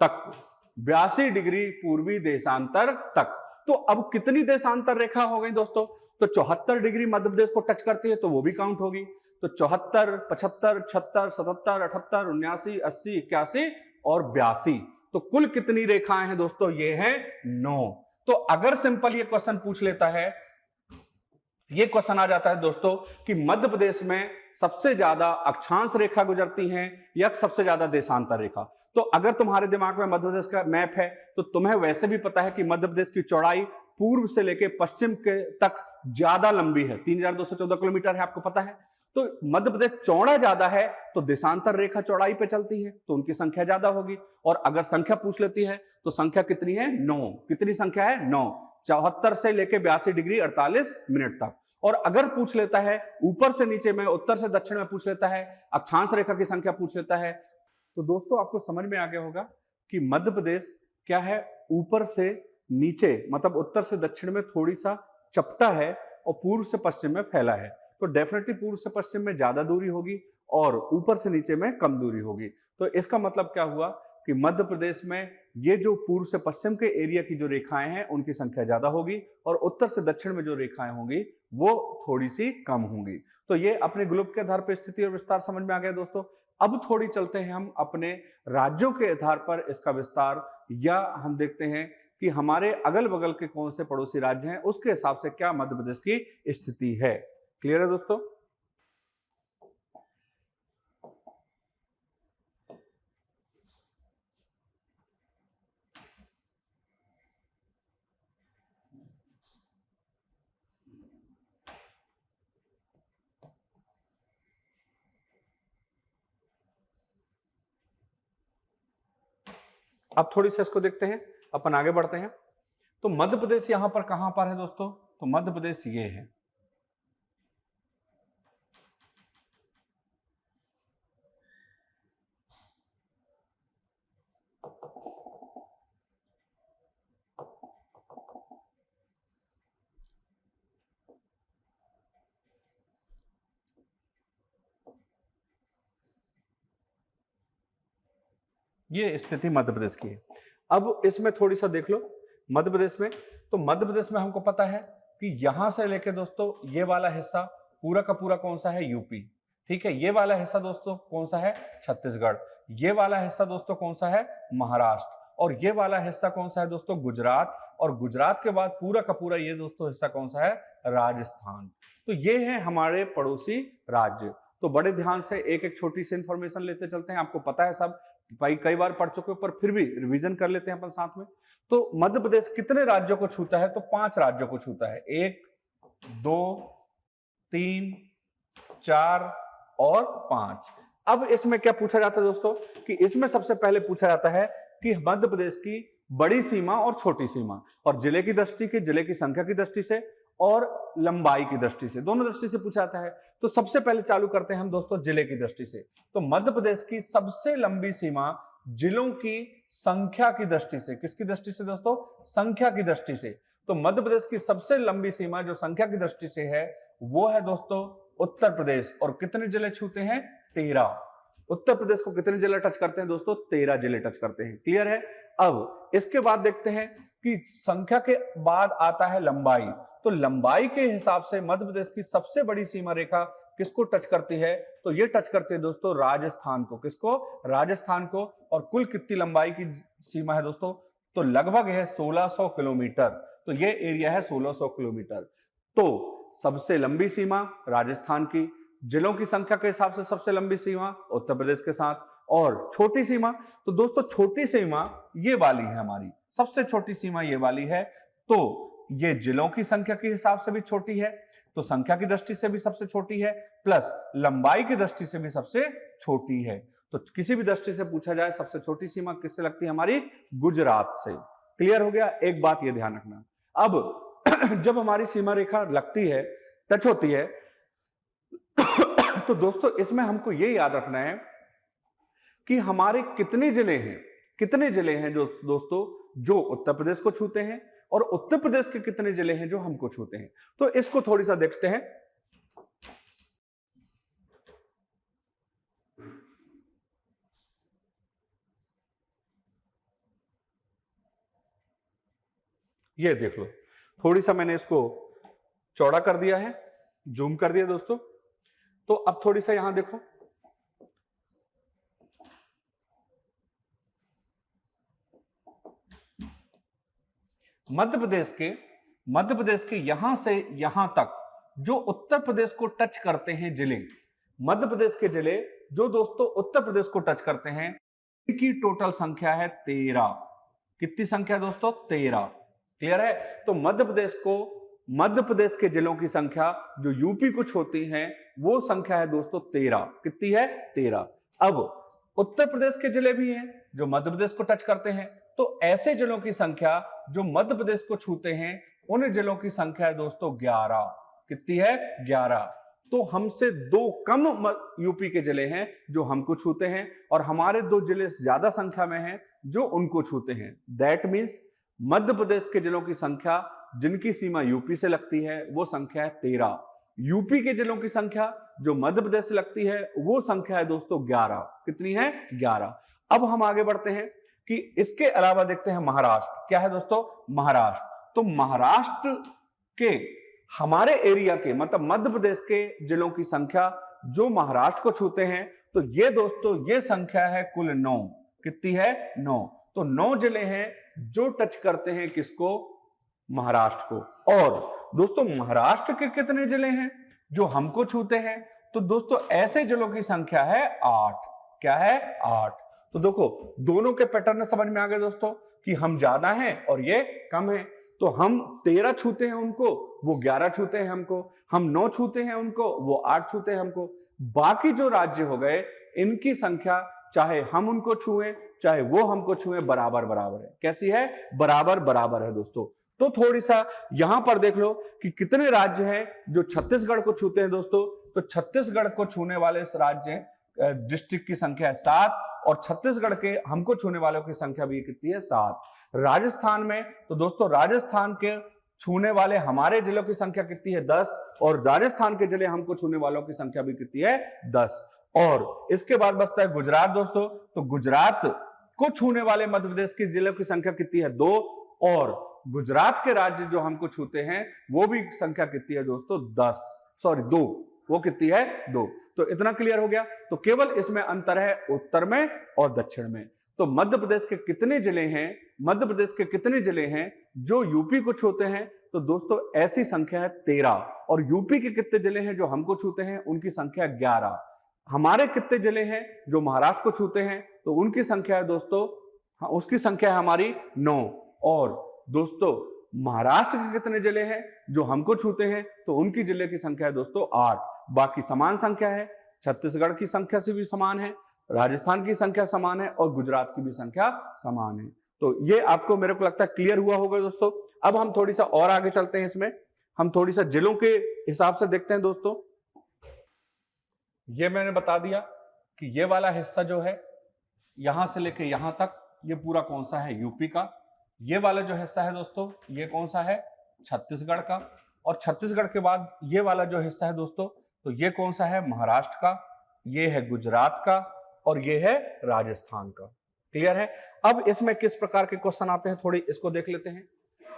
तक। 82 डिग्री पूर्वी देशांतर तक। तो अब कितनी देशांतर रेखा हो गई दोस्तों, तो 74 डिग्री मध्य प्रदेश को टच करती है तो वो भी काउंट होगी। तो 74, 75, 76, 77, 78, 79, 80, 81 और 82। तो कुल कितनी रेखाएं हैं दोस्तों, ये है 9। तो अगर सिंपल ये क्वेश्चन पूछ लेता है, ये क्वेश्चन आ जाता है दोस्तों कि मध्य प्रदेश में सबसे ज्यादा अक्षांश रेखा गुजरती हैं या सबसे ज्यादा देशांतर रेखा, तो अगर तुम्हारे दिमाग में मध्य प्रदेश का मैप है तो तुम्हें वैसे भी पता है कि मध्य प्रदेश की चौड़ाई पूर्व से लेकर पश्चिम के तक ज्यादा लंबी है, 3214 किलोमीटर है, आपको पता है। तो मध्य प्रदेश चौड़ा ज्यादा है तो देशांतर रेखा चौड़ाई पे चलती है, तो उनकी संख्या ज्यादा होगी। और अगर संख्या पूछ लेती है तो संख्या कितनी है, 9। कितनी संख्या है, 9। 74 से लेके 82 डिग्री 48 मिनट तक। और अगर पूछ लेता है ऊपर से नीचे में, उत्तर से दक्षिण में पूछ लेता है, अक्षांश रेखा की संख्या पूछ लेता है, तो दोस्तों आपको समझ में आ गया होगा कि मध्य प्रदेश क्या है, ऊपर से नीचे मतलब उत्तर से दक्षिण में थोड़ी सा चपटा है और पूर्व से पश्चिम में फैला है। तो डेफिनेटली पूर्व से पश्चिम में ज्यादा दूरी होगी और ऊपर से नीचे में कम दूरी होगी। तो इसका मतलब क्या हुआ कि मध्य प्रदेश में ये जो पूर्व से पश्चिम के एरिया की जो रेखाएं हैं उनकी संख्या ज्यादा होगी और उत्तर से दक्षिण में जो रेखाएं होंगी वो थोड़ी सी कम होंगी। तो ये अपने ग्लोब के आधार पर स्थिति और विस्तार समझ में आ गया दोस्तों। अब थोड़ी चलते हैं हम अपने राज्यों के आधार पर इसका विस्तार, या हम देखते हैं कि हमारे अगल बगल के कौन से पड़ोसी राज्य हैं, उसके हिसाब से क्या मध्य प्रदेश की स्थिति है। क्लियर है दोस्तों। अब थोड़ी सी इसको देखते हैं, अपन आगे बढ़ते हैं। तो मध्य प्रदेश यहां पर कहां पर है दोस्तों, तो मध्य प्रदेश ये है। ये स्थिति मध्य प्रदेश की है। अब इसमें थोड़ी सा देख लो मध्य प्रदेश में, तो मध्य प्रदेश में हमको पता है कि यहां से लेके दोस्तों ये वाला हिस्सा पूरा का पूरा कौन सा है, यूपी। ठीक है, ये वाला हिस्सा दोस्तों कौन सा है, छत्तीसगढ़। ये वाला हिस्सा दोस्तों कौन सा है, महाराष्ट्र। और ये वाला हिस्सा कौन सा है दोस्तों, गुजरात। और गुजरात के बाद पूरा का पूरा ये दोस्तों हिस्सा कौन सा है, राजस्थान। तो ये है हमारे पड़ोसी राज्य। तो बड़े ध्यान से एक एक छोटी सी इंफॉर्मेशन लेते चलते हैं। आपको पता है सब, भाई कई बार पढ़ चुके, पर फिर भी रिवीजन कर लेते हैं अपन साथ में। तो मध्य प्रदेश कितने राज्यों को छूता है, तो 5 राज्यों को छूता है। 1, 2, 3, 4 और 5। अब इसमें क्या पूछा जाता है दोस्तों, कि इसमें सबसे पहले पूछा जाता है कि मध्य प्रदेश की बड़ी सीमा और छोटी सीमा, और जिले की दृष्टि की, जिले की संख्या की दृष्टि से और लंबाई की दृष्टि से, दोनों दृष्टि से पूछा जाता है। तो सबसे पहले चालू करते हैं हम दोस्तों जिले की दृष्टि से। तो मध्य प्रदेश की सबसे लंबी सीमा जिलों की संख्या की दृष्टि से, किसकी दृष्टि से दोस्तों? संख्या की दृष्टि से। तो मध्य प्रदेश की सबसे लंबी सीमा जो संख्या की दृष्टि से है वो है दोस्तों उत्तर प्रदेश। और कितने जिले छूते हैं? 13। उत्तर प्रदेश को कितने जिले टच करते हैं दोस्तों? 13 जिले टच करते हैं। क्लियर है? अब इसके बाद देखते हैं कि संख्या के बाद आता है लंबाई। तो लंबाई के हिसाब से मध्य प्रदेश की सबसे बड़ी सीमा रेखा किसको टच करती है? तो ये टच करती है दोस्तों राजस्थान को। किसको? राजस्थान को। और कुल कितनी लंबाई की सीमा है दोस्तों? तो लगभग है 1600 किलोमीटर। तो ये एरिया है 1600 किलोमीटर। तो सबसे लंबी सीमा राजस्थान की, जिलों की संख्या के हिसाब से सबसे लंबी सीमा उत्तर प्रदेश के साथ, और छोटी सीमा, तो दोस्तों छोटी सीमा ये वाली है हमारी, सबसे छोटी सीमा ये वाली है। तो ये जिलों की संख्या के हिसाब से भी छोटी है, तो संख्या की दृष्टि से भी सबसे छोटी है, प्लस लंबाई की दृष्टि से भी सबसे छोटी है। तो किसी भी दृष्टि से पूछा जाए सबसे छोटी सीमा किससे लगती है? हमारी गुजरात से। क्लियर हो गया? एक बात ये ध्यान रखना, अब जब हमारी सीमा रेखा लगती है, टच होती है, तो दोस्तों इसमें हमको ये याद रखना है कि हमारे कितने जिले हैं जो दोस्तों जो उत्तर प्रदेश को छूते हैं, और उत्तर प्रदेश के कितने जिले हैं जो हमको छूते हैं। तो इसको थोड़ी सा देखते हैं। ये देख लो, थोड़ी सा मैंने इसको चौड़ा कर दिया है, जूम कर दिया दोस्तों। तो अब थोड़ी सा यहां देखो, मध्य प्रदेश के यहां से यहां तक जो उत्तर प्रदेश को टच करते हैं जिले, मध्य प्रदेश के जिले जो दोस्तों उत्तर प्रदेश को टच करते हैं, इनकी टोटल संख्या है 13। कितनी संख्या दोस्तों? 13। क्लियर है? तो मध्य प्रदेश के जिलों की संख्या जो यूपी को छूती हैं वो संख्या है दोस्तों 13। कितनी है? 13। अब उत्तर प्रदेश के जिले भी हैं जो मध्य प्रदेश को टच करते हैं, तो ऐसे जिलों की संख्या जो मध्य प्रदेश को छूते हैं उन जिलों की संख्या है दोस्तों 11। कितनी है? 11। तो हमसे 2 कम यूपी के जिले हैं जो हमको छूते हैं, और हमारे 2 जिले ज्यादा संख्या में हैं जो उनको छूते हैं। दैट मीन्स मध्य प्रदेश के जिलों की संख्या जिनकी सीमा यूपी से लगती है वो संख्या है 13। यूपी के जिलों की संख्या जो मध्य प्रदेश से लगती है वो संख्या है दोस्तों 11। कितनी है? 11। अब हम आगे बढ़ते हैं कि इसके अलावा देखते हैं महाराष्ट्र। क्या है दोस्तों? महाराष्ट्र। तो महाराष्ट्र के हमारे एरिया के मतलब मध्य प्रदेश के जिलों की संख्या जो महाराष्ट्र को छूते हैं, तो ये दोस्तों ये संख्या है कुल 9। कितनी है? 9। तो 9 जिले हैं जो टच करते हैं किसको? महाराष्ट्र को। और दोस्तों महाराष्ट्र के कितने जिले हैं जो हमको छूते हैं? तो दोस्तों ऐसे जिलों की संख्या है 8। क्या है? 8। तो देखो दोनों के पैटर्न समझ में आ गए दोस्तों कि हम ज्यादा हैं और ये कम है। तो हम 13 छूते हैं उनको, वो 11 छूते हैं हमको, हम 9 छूते हैं उनको, वो 8 छूते हैं हमको। बाकी जो राज्य हो गए इनकी संख्या चाहे हम उनको छुएं चाहे वो हमको छुएं बराबर बराबर है। कैसी है? बराबर बराबर है दोस्तों। तो थोड़ी सा यहां पर देख लो कि कितने राज्य हैं जो छत्तीसगढ़ को छूते हैं दोस्तों। तो छत्तीसगढ़ को छूने वाले राज्य डिस्ट्रिक्ट की संख्या है 7, और छत्तीसगढ़ के हमको छूने वालों की संख्या भी कितनी है? 7। राजस्थान में तो दोस्तों राजस्थान के छूने वाले हमारे जिलों की संख्या कितनी है? 10, और राजस्थान के जिले हमको छूने वालों की संख्या भी कितनी है? 10। और इसके बाद बचता है गुजरात दोस्तों। तो गुजरात को छूने वाले मध्य प्रदेश के जिलों की संख्या कितनी है? 2, और गुजरात के राज्य जो हमको छूते हैं वो भी संख्या कितनी है दोस्तों? 2। वो कितनी है? 2। तो इतना क्लियर हो गया। तो केवल इसमें अंतर है उत्तर में और दक्षिण में। तो मध्य प्रदेश के कितने जिले हैं जो यूपी को छूते हैं? तो दोस्तों ऐसी संख्या है 13। और यूपी के कितने जिले हैं जो हमको छूते हैं? उनकी संख्या 11। हमारे कितने जिले हैं जो महाराष्ट्र को छूते हैं? तो उनकी संख्या है दोस्तों, उसकी संख्या है हमारी 9। और दोस्तों महाराष्ट्र के कितने जिले हैं जो हमको छूते हैं? तो उनकी जिले की संख्या है दोस्तों 8। बाकी समान संख्या है, छत्तीसगढ़ की संख्या से भी समान है, राजस्थान की संख्या समान है, और गुजरात की भी संख्या समान है। तो ये आपको मेरे को लगता है क्लियर हुआ होगा दोस्तों। अब हम थोड़ी सा और आगे चलते हैं, इसमें हम थोड़ी सा जिलों के हिसाब से देखते हैं दोस्तों। ये मैंने बता दिया कि ये वाला हिस्सा जो है यहां से लेके यहां तक ये पूरा कौन सा है, यूपी का। ये वाला जो हिस्सा है दोस्तों, ये कौन सा है, छत्तीसगढ़ का। और छत्तीसगढ़ के बाद ये वाला जो हिस्सा है दोस्तों, तो ये कौन सा है, महाराष्ट्र का, ये है गुजरात का, और ये है राजस्थान का। क्लियर है। अब इसमें किस प्रकार के क्वेश्चन आते हैं, थोड़ी इसको देख लेते हैं।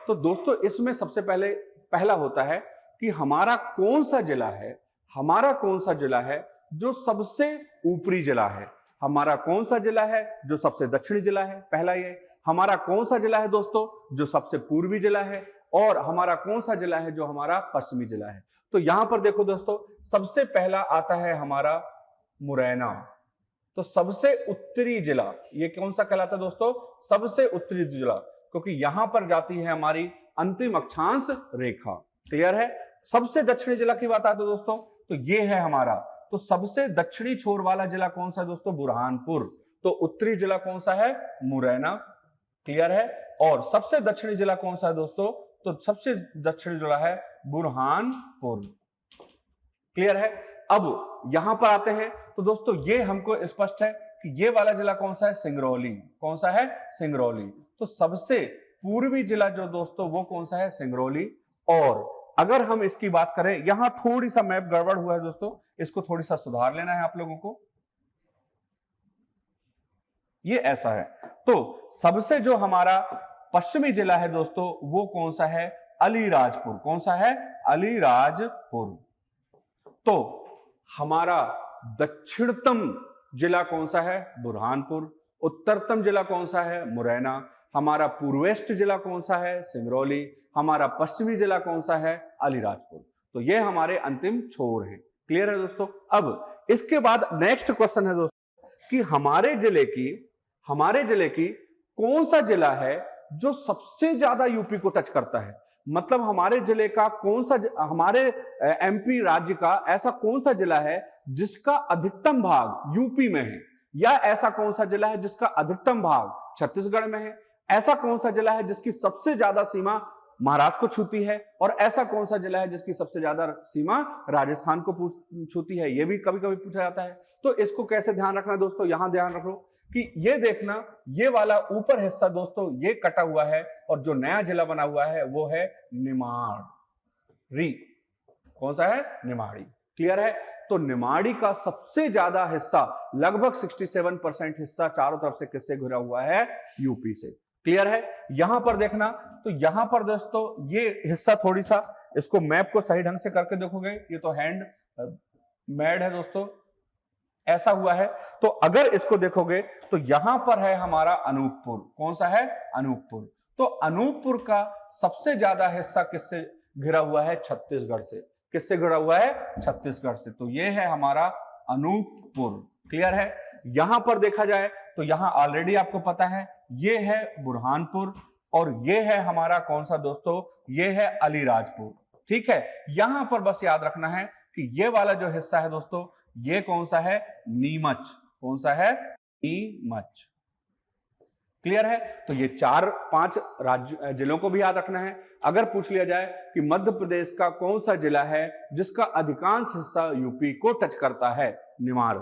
तो दोस्तों इसमें सबसे पहला होता है कि हमारा कौन सा जिला है, हमारा कौन सा जिला है जो सबसे ऊपरी जिला है, हमारा कौन सा जिला है जो सबसे दक्षिणी जिला है, पहला ये। हमारा कौन सा जिला है दोस्तों जो सबसे पूर्वी जिला है, और हमारा कौन सा जिला है जो हमारा पश्चिमी जिला है। तो यहां पर देखो दोस्तों, सबसे पहला आता है हमारा मुरैना। तो सबसे उत्तरी जिला ये कौन सा कहलाता है दोस्तों, सबसे उत्तरी जिला, क्योंकि यहां पर जाती है हमारी अंतिम अक्षांश रेखा। क्लियर है। सबसे दक्षिणी जिला की बात आती है दोस्तों, तो ये है हमारा, तो सबसे दक्षिणी छोर वाला जिला कौन सा है दोस्तों, बुरहानपुर। तो उत्तरी जिला कौन सा है, मुरैना। क्लियर है। और सबसे दक्षिणी जिला कौन सा है दोस्तों, तो सबसे दक्षिणी जिला है बुरहानपुर। क्लियर है। अब यहां पर आते हैं, तो दोस्तों ये हमको स्पष्ट है कि ये वाला जिला कौन सा है, सिंगरौली। कौन सा है, सिंगरौली। तो सबसे पूर्वी जिला जो दोस्तों वो कौन सा है, सिंगरौली। और अगर हम इसकी बात करें, यहां थोड़ी सा मैप गड़बड़ हुआ है दोस्तों, इसको थोड़ी सा सुधार लेना है आप लोगों को। ये ऐसा है, तो सबसे जो हमारा पश्चिमी जिला है दोस्तों वो कौन सा है, अलीराजपुर। कौन सा है, अलीराजपुर। तो हमारा दक्षिणतम जिला कौन सा है, बुरहानपुर। उत्तरतम जिला कौन सा है, मुरैना। हमारा पूर्वेस्ट जिला कौन सा है, सिंगरौली। हमारा पश्चिमी जिला कौन सा है, अलीराजपुर। तो ये हमारे अंतिम छोर हैं। क्लियर है दोस्तों। अब इसके बाद नेक्स्ट क्वेश्चन है दोस्तों कि हमारे जिले की कौन सा जिला है जो सबसे ज्यादा यूपी को टच करता है। मतलब हमारे जिले का कौन सा, हमारे एमपी राज्य का ऐसा कौन सा जिला है जिसका अधिकतम भाग यूपी में है, या ऐसा कौन सा जिला है जिसका अधिकतम भाग छत्तीसगढ़ में है, ऐसा कौन सा जिला है जिसकी सबसे ज्यादा सीमा महाराष्ट्र को छूती है, और ऐसा कौन सा जिला है जिसकी सबसे ज्यादा सीमा राजस्थान को छूती है। यह भी कभी कभी पूछा जाता है। तो इसको कैसे ध्यान रखना दोस्तों, यहां ध्यान रखो कि ये देखना, ये वाला ऊपर हिस्सा दोस्तों ये कटा हुआ है, और जो नया जिला बना हुआ है वो है निमाड़ी। कौन सा है, निमाड़ी। क्लियर है। तो निमाड़ी का सबसे ज्यादा हिस्सा, लगभग 67% हिस्सा चारों तरफ से किससे घिरा हुआ है, यूपी से। क्लियर है। यहां पर देखना, तो यहां पर दोस्तों ये हिस्सा थोड़ी सा, इसको मैप को सही ढंग से करके देखोगे, ये तो हैंड मेड है दोस्तों, ऐसा हुआ है। तो अगर इसको देखोगे तो यहां पर है हमारा अनूपपुर। कौन सा है, अनूपपुर। तो अनूपपुर का सबसे ज्यादा हिस्सा किससे घिरा हुआ है, छत्तीसगढ़ से। किससे घिरा हुआ है, छत्तीसगढ़ से। तो ये है हमारा अनूपपुर। क्लियर है। यहां पर देखा जाए तो यहां ऑलरेडी आपको पता है ये है बुरहानपुर, और ये है हमारा कौन सा दोस्तों, ये है अलीराजपुर। ठीक है। यहां पर बस याद रखना है कि ये वाला जो हिस्सा है दोस्तों ये कौन सा है, नीमच। कौन सा है, नीमच। क्लियर है। तो ये 4-5 राज्य जिलों को भी याद रखना है। अगर पूछ लिया जाए कि मध्य प्रदेश का कौन सा जिला है जिसका अधिकांश हिस्सा यूपी को टच करता है, निमाड़।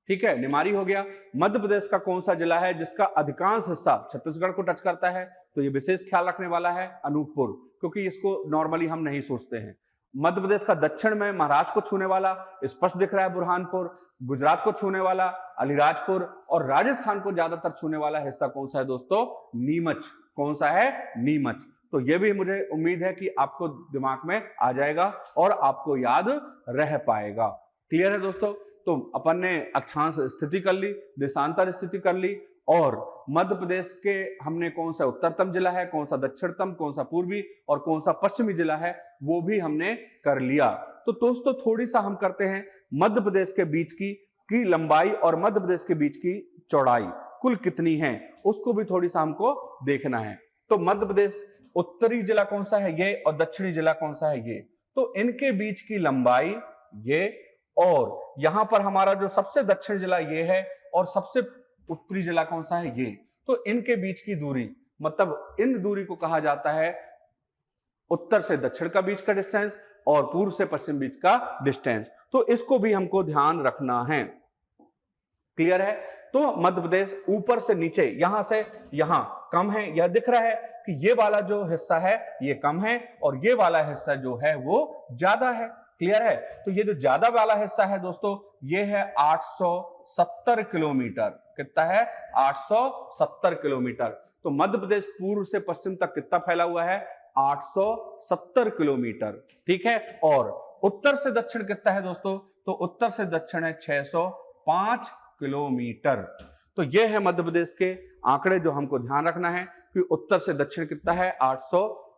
ठीक है, निमाड़ी हो गया। मध्य प्रदेश का कौन सा जिला है जिसका अधिकांश हिस्सा छत्तीसगढ़ को टच करता है, तो ये विशेष ख्याल रखने वाला है अनूपपुर, क्योंकि इसको नॉर्मली हम नहीं सोचते हैं। मध्य प्रदेश का दक्षिण में महाराष्ट्र को छूने वाला स्पष्ट दिख रहा है बुरहानपुर, गुजरात को छूने वाला अलीराजपुर, और राजस्थान को ज्यादातर छूने वाला हिस्सा कौन सा है दोस्तों, नीमच। कौन सा है, नीमच। तो ये भी मुझे उम्मीद है कि आपको दिमाग में आ जाएगा और आपको याद रह पाएगा। क्लियर है दोस्तों। तो अपन ने अक्षांश स्थिति कर ली, देशांतर स्थिति कर ली, और मध्य प्रदेश के हमने कौन सा उत्तरतम जिला है, कौन सा दक्षिणतम, कौन सा पूर्वी और कौन सा पश्चिमी जिला है वो भी हमने कर लिया। तो दोस्तों थोड़ी सा हम करते हैं मध्य प्रदेश के बीच की लंबाई और मध्य प्रदेश के बीच की चौड़ाई कुल कितनी है, उसको भी थोड़ी सा हमको देखना है। तो मध्य प्रदेश उत्तरी जिला कौन सा है, ये, और दक्षिणी जिला कौन सा है, ये। तो इनके बीच की लंबाई ये, और यहां पर हमारा जो सबसे दक्षिण जिला ये है और सबसे उत्तरी जिला कौन सा है, ये। तो इनके बीच की दूरी, मतलब इन दूरी को कहा जाता है उत्तर से दक्षिण का बीच का डिस्टेंस और पूर्व से पश्चिम बीच का डिस्टेंस। तो इसको भी हमको ध्यान रखना है। क्लियर है। तो मध्य प्रदेश ऊपर से नीचे, यहां से यहां कम है, यह दिख रहा है कि ये वाला जो हिस्सा है ये कम है और ये वाला हिस्सा जो है वो ज्यादा है। क्लियर है? तो ये जो ज्यादा वाला हिस्सा है दोस्तों, ये है 870 किलोमीटर। कितना है? 870 किलोमीटर। तो मध्य प्रदेश पूर्व से पश्चिम तक कितना फैला हुआ है? 870 किलोमीटर। ठीक है। और उत्तर से दक्षिण कितना है दोस्तों? तो उत्तर से दक्षिण है 605 किलोमीटर। तो ये है मध्य प्रदेश के आंकड़े जो हमको ध्यान रखना है कि उत्तर से दक्षिण कितना है?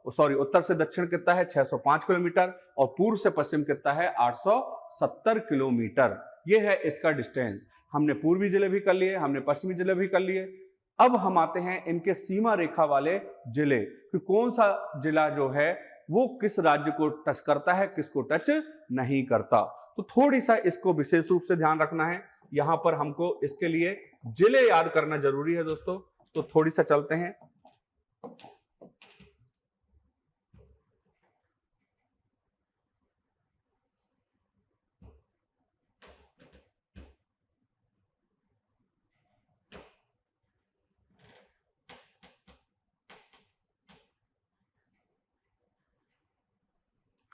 उत्तर से दक्षिण कितना है? 605 किलोमीटर और पूर्व से पश्चिम कितना है? 870 किलोमीटर। ये है इसका डिस्टेंस। हमने पूर्वी जिले भी कर लिए, हमने पश्चिमी जिले भी कर लिए। अब हम आते हैं इनके सीमा रेखा वाले जिले कि कौन सा जिला जो है वो किस राज्य को टच करता है, किसको टच नहीं करता। तो थोड़ी सा इसको विशेष रूप से ध्यान रखना है। यहां पर हमको इसके लिए जिले याद करना जरूरी है दोस्तों। तो थोड़ी सा चलते हैं।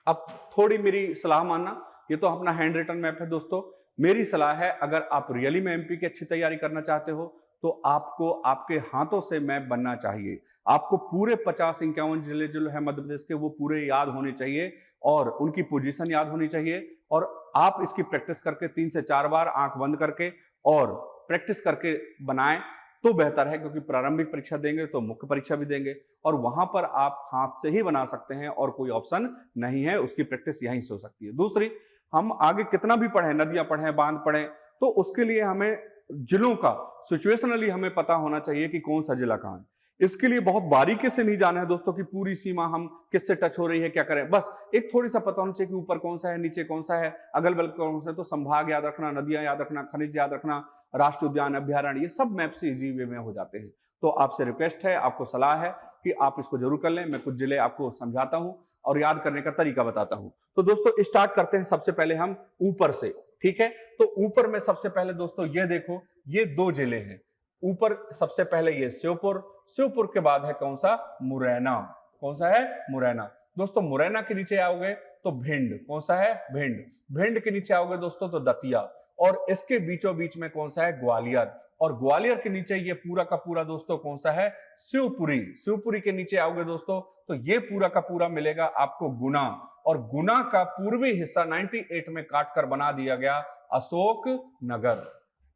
अब थोड़ी मेरी सलाह मानना, ये तो अपना हैंड रिटन मैप है दोस्तों। मेरी सलाह है, अगर आप रियली में एमपी की अच्छी तैयारी करना चाहते हो तो आपको आपके हाथों से मैप बनना चाहिए। आपको पूरे 50-51 जिले जो है मध्य प्रदेश के वो पूरे याद होने चाहिए और उनकी पोजीशन याद होनी चाहिए। और आप इसकी प्रैक्टिस करके 3 से 4 बार आंख बंद करके और प्रैक्टिस करके बनाएं तो बेहतर है, क्योंकि प्रारंभिक परीक्षा देंगे तो मुख्य परीक्षा भी देंगे और वहां पर आप हाथ से ही बना सकते हैं और कोई ऑप्शन नहीं है। उसकी प्रैक्टिस यहीं से हो सकती है। दूसरी, हम आगे कितना भी पढ़ें, नदियां पढ़ें, बांध पढ़ें, तो उसके लिए हमें जिलों का सिचुएशनली हमें पता होना चाहिए कि कौन सा जिला कहां है। इसके लिए बहुत बारीकी से नहीं जाना है दोस्तों कि पूरी सीमा हम किससे टच हो रही है, क्या करें। बस एक थोड़ी सा पता होना चाहिए कि ऊपर कौन सा है, नीचे कौन सा है, अगल बगल कौन सा है। तो संभाग याद रखना, नदियां याद रखना, खनिज याद रखना, राष्ट्रीय उद्यान, अभ्यारण्य, ये सब मैप से इजी वे में हो जाते हैं। तो आपसे रिक्वेस्ट है, आपको सलाह है कि आप इसको जरूर कर लें। मैं कुछ जिले आपको समझाता हूं और याद करने का तरीका बताता हूं। तो दोस्तों स्टार्ट करते हैं सबसे पहले हम ऊपर से। ठीक है। तो ऊपर में सबसे पहले दोस्तों ये देखो, ये 2 जिले हैं। ऊपर सबसे पहले ये श्योपुर, श्योपुर के बाद है कौन सा? मुरैना। कौन सा है? मुरैना। दोस्तों मुरैना के नीचे आओगे तो भिंड। कौन सा है? भिंड। भिंड के नीचे आओगे दोस्तों तो दतिया और इसके बीचों बीच में कौन सा है? ग्वालियर। और ग्वालियर के नीचे ये पूरा का पूरा दोस्तों कौन सा है? शिवपुरी। शिवपुरी के नीचे आओगे दोस्तों तो ये पूरा का पूरा मिलेगा आपको गुना। और गुना का पूर्वी हिस्सा 98 में काटकर बना दिया गया अशोक नगर।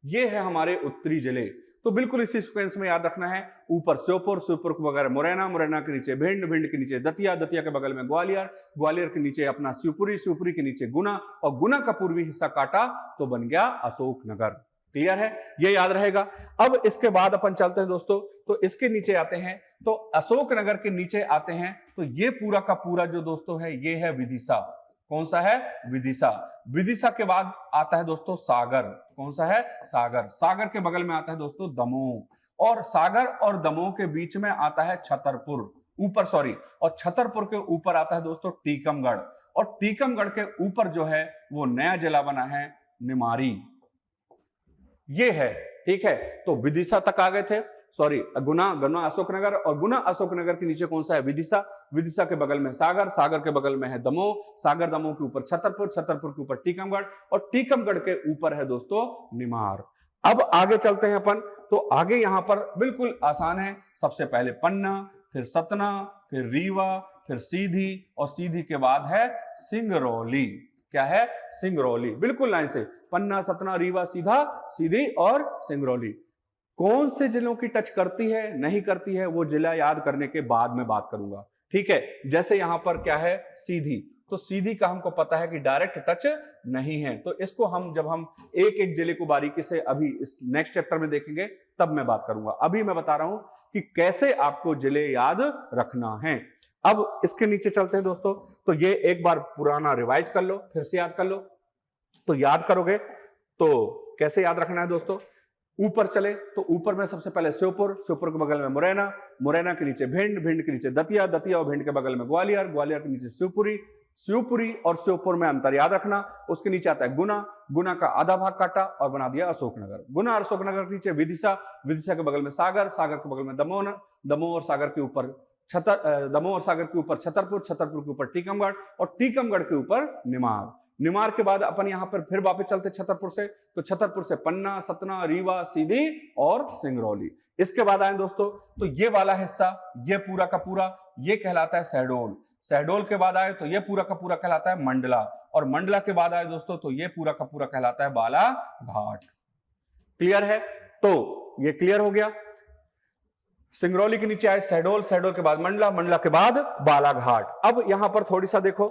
ये है हमारे उत्तरी जिले। तो बिल्कुल इसी सीक्वेंस में याद रखना है। ऊपर श्योपुर, श्योपुर के बगैर मुरैना, मुरैना के नीचे भिंड, भिंड के नीचे दतिया, दतिया के बगल में ग्वालियर, ग्वालियर के नीचे अपना शिवपुरी, शिवपुरी के नीचे गुना और गुना का पूर्वी हिस्सा काटा तो बन गया अशोक नगर। क्लियर है? ये याद रहेगा। अब इसके बाद अपन चलते हैं दोस्तों, तो इसके नीचे आते हैं तो अशोक नगर के नीचे आते हैं तो ये पूरा का पूरा जो दोस्तों है ये है विदिशा। कौन सा है? विदिशा। विदिशा के बाद आता है दोस्तों सागर। कौन सा है? सागर। सागर के बगल में आता है दोस्तों दमोह और सागर और दमोह के बीच में आता है छतरपुर। और छतरपुर के ऊपर आता है दोस्तों टीकमगढ़ और टीकमगढ़ के ऊपर जो है वो नया जिला बना है निमारी। ये है। ठीक है। तो विदिशा तक आ गए थे। गुना, गुना अशोकनगर और गुना अशोकनगर के नीचे कौन सा है? विदिशा। विदिशा के बगल में सागर, सागर के बगल में है दमोह, सागर दमोह के ऊपर छतरपुर, छतरपुर के ऊपर टीकमगढ़ और टीकमगढ़ के ऊपर है दोस्तों निमार। अब आगे चलते हैं अपन। तो आगे यहां पर बिल्कुल आसान है। सबसे पहले पन्ना, फिर सतना, फिर रीवा, फिर सीधी और सीधी के बाद है सिंगरौली। क्या है? सिंगरौली। बिल्कुल लाइन से पन्ना, सतना, रीवा, सीधा, सीधी और सिंगरौली। कौन से जिलों की टच करती है, नहीं करती है, वो जिला याद करने के बाद में बात करूंगा। ठीक है। जैसे यहां पर क्या है? सीधी। तो सीधी का हमको पता है कि डायरेक्ट टच नहीं है। तो इसको हम जब हम एक एक जिले को बारीकी से अभी इस नेक्स्ट चैप्टर में देखेंगे तब मैं बात करूंगा। अभी मैं बता रहा हूं कि कैसे आपको जिले याद रखना है। अब इसके नीचे चलते हैं दोस्तों। तो ये एक बार पुराना रिवाइज कर लो, फिर से याद कर लो। तो याद करोगे तो कैसे याद रखना है दोस्तों? ऊपर चले तो ऊपर में सबसे पहले श्योपुर, श्योपुर के बगल में मुरैना, मुरैना के नीचे भिंड, भिंड के नीचे दतिया, दतिया और भिंड के बगल में ग्वालियर, ग्वालियर के नीचे शिवपुरी, शिवपुरी और श्योपुर में अंतर याद रखना। उसके नीचे आता है गुना, गुना का आधा भाग काटा और बना दिया अशोकनगर। गुना और अशोकनगर के नीचे विदिशा, विदिशा के बगल में सागर, सागर के बगल में दमोह, दमोह और सागर के ऊपर दमोह और सागर के ऊपर छतरपुर, छतरपुर के ऊपर टीकमगढ़ और टीकमगढ़ के ऊपर निमाड़। निमाड़ के बाद अपन यहां पर फिर वापस चलते छतरपुर से, तो छतरपुर से पन्ना, सतना, रीवा, सीधी और सिंगरौली। इसके बाद आए दोस्तों तो ये वाला हिस्सा, ये पूरा का पूरा ये कहलाता है शहडोल। शहडोल के बाद आए तो ये पूरा का पूरा कहलाता है मंडला, और मंडला के बाद आए दोस्तों तो ये पूरा का पूरा कहलाता है बालाघाट। क्लियर है? तो ये क्लियर हो गया। सिंगरौली के नीचे आए शहडोल, शहडोल के बाद मंडला, मंडला के बाद बालाघाट। अब यहां पर थोड़ी सा देखो,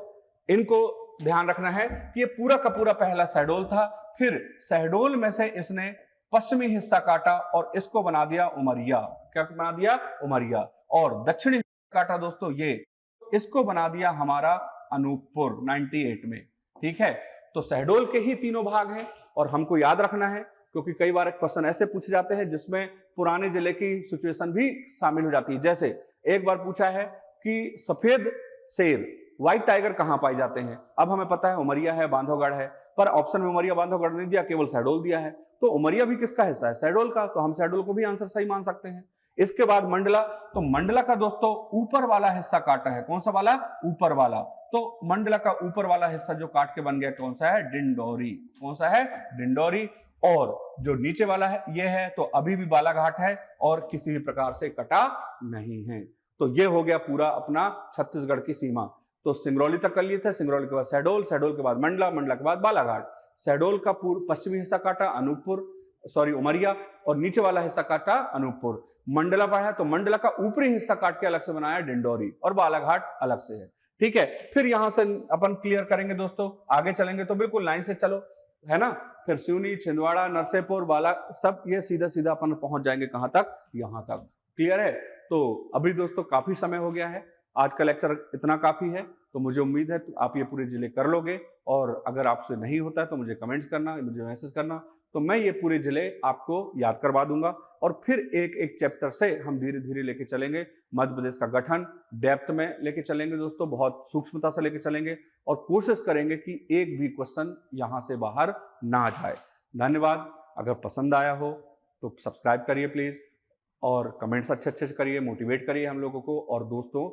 इनको ध्यान रखना है कि ये पूरा का पूरा पहला शहडोल था, फिर शहडोल में से इसने पश्चिमी हिस्सा काटा और इसको बना दिया उमरिया। क्या बना दिया? उमरिया। और दक्षिणी काटा दोस्तों ये, इसको बना दिया हमारा अनूपपुर 98 में। ठीक है, तो शहडोल के ही तीनों भाग हैं और हमको याद रखना है, क्योंकि कई बार क्वेश्चन ऐसे पूछे जाते हैं जिसमें पुराने जिले की सिचुएशन भी शामिल हो जाती है। जैसे एक बार पूछा है कि सफेद शेर, व्हाइट टाइगर कहां पाए जाते हैं। अब हमें पता है उमरिया है, बांधवगढ़ है, पर ऑप्शन में उमरिया बांधवगढ़ नहीं दिया, केवल शहडोल दिया है। तो उमरिया भी किसका हिस्सा है? शहडोल का। तो हम शहडोल को भी आंसर सही मान सकते हैं। इसके बाद मंडला, तो मंडला का दोस्तों ऊपर वाला हिस्सा काटा है। कौन सा वाला? ऊपर वाला। तो मंडला का ऊपर वाला हिस्सा जो काट के बन गया कौन सा है? डिंडोरी। कौन सा है? डिंडोरी। और जो नीचे वाला है ये है तो अभी भी बालाघाट है और किसी भी प्रकार से कटा नहीं है। तो ये हो गया पूरा अपना छत्तीसगढ़ की सीमा। तो सिंगरौली तक कर लिए थे, सिंगरौली के बाद शहडोल, शहडोल के बाद मंडला, मंडला के बाद बालाघाट। शहडोल का पश्चिमी हिस्सा काटा उमरिया, और नीचे वाला हिस्सा काटा अनूपपुर। मंडला पढ़ा तो मंडला का ऊपरी हिस्सा काट के अलग से बनाया डिंडोरी, और बालाघाट अलग से है। ठीक है, फिर यहां से अपन क्लियर करेंगे दोस्तों। आगे चलेंगे तो बिल्कुल लाइन से चलो, है ना। फिर सिवनी, छिंदवाड़ा, नरसेपुर, बाला, सब ये सीधा सीधा अपन पहुंच जाएंगे कहां तक? यहां तक। क्लियर है? तो अभी दोस्तों काफी समय हो गया है, आज का लेक्चर इतना काफी है। तो मुझे उम्मीद है तो आप ये पूरे जिले कर लोगे, और अगर आपसे नहीं होता है तो मुझे कमेंट्स करना, मुझे मैसेज करना, तो मैं ये पूरे जिले आपको याद करवा दूंगा। और फिर एक एक चैप्टर से हम धीरे धीरे लेके चलेंगे। मध्य प्रदेश का गठन डेप्थ में लेके चलेंगे दोस्तों, बहुत सूक्ष्मता से लेके चलेंगे, और कोशिश करेंगे कि एक भी क्वेश्चन यहां से बाहर ना जाए। धन्यवाद। अगर पसंद आया हो तो सब्सक्राइब करिए प्लीज, और कमेंट्स अच्छे अच्छे करिए, मोटिवेट करिए हम लोगों को, और दोस्तों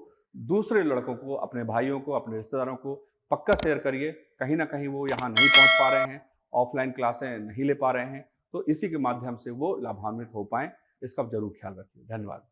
दूसरे लड़कों को, अपने भाइयों को, अपने रिश्तेदारों को पक्का शेयर करिए। कहीं ना कहीं वो यहाँ नहीं पहुँच पा रहे हैं, ऑफलाइन क्लासें नहीं ले पा रहे हैं, तो इसी के माध्यम से वो लाभान्वित हो पाएं, इसका जरूर ख्याल रखिए। धन्यवाद।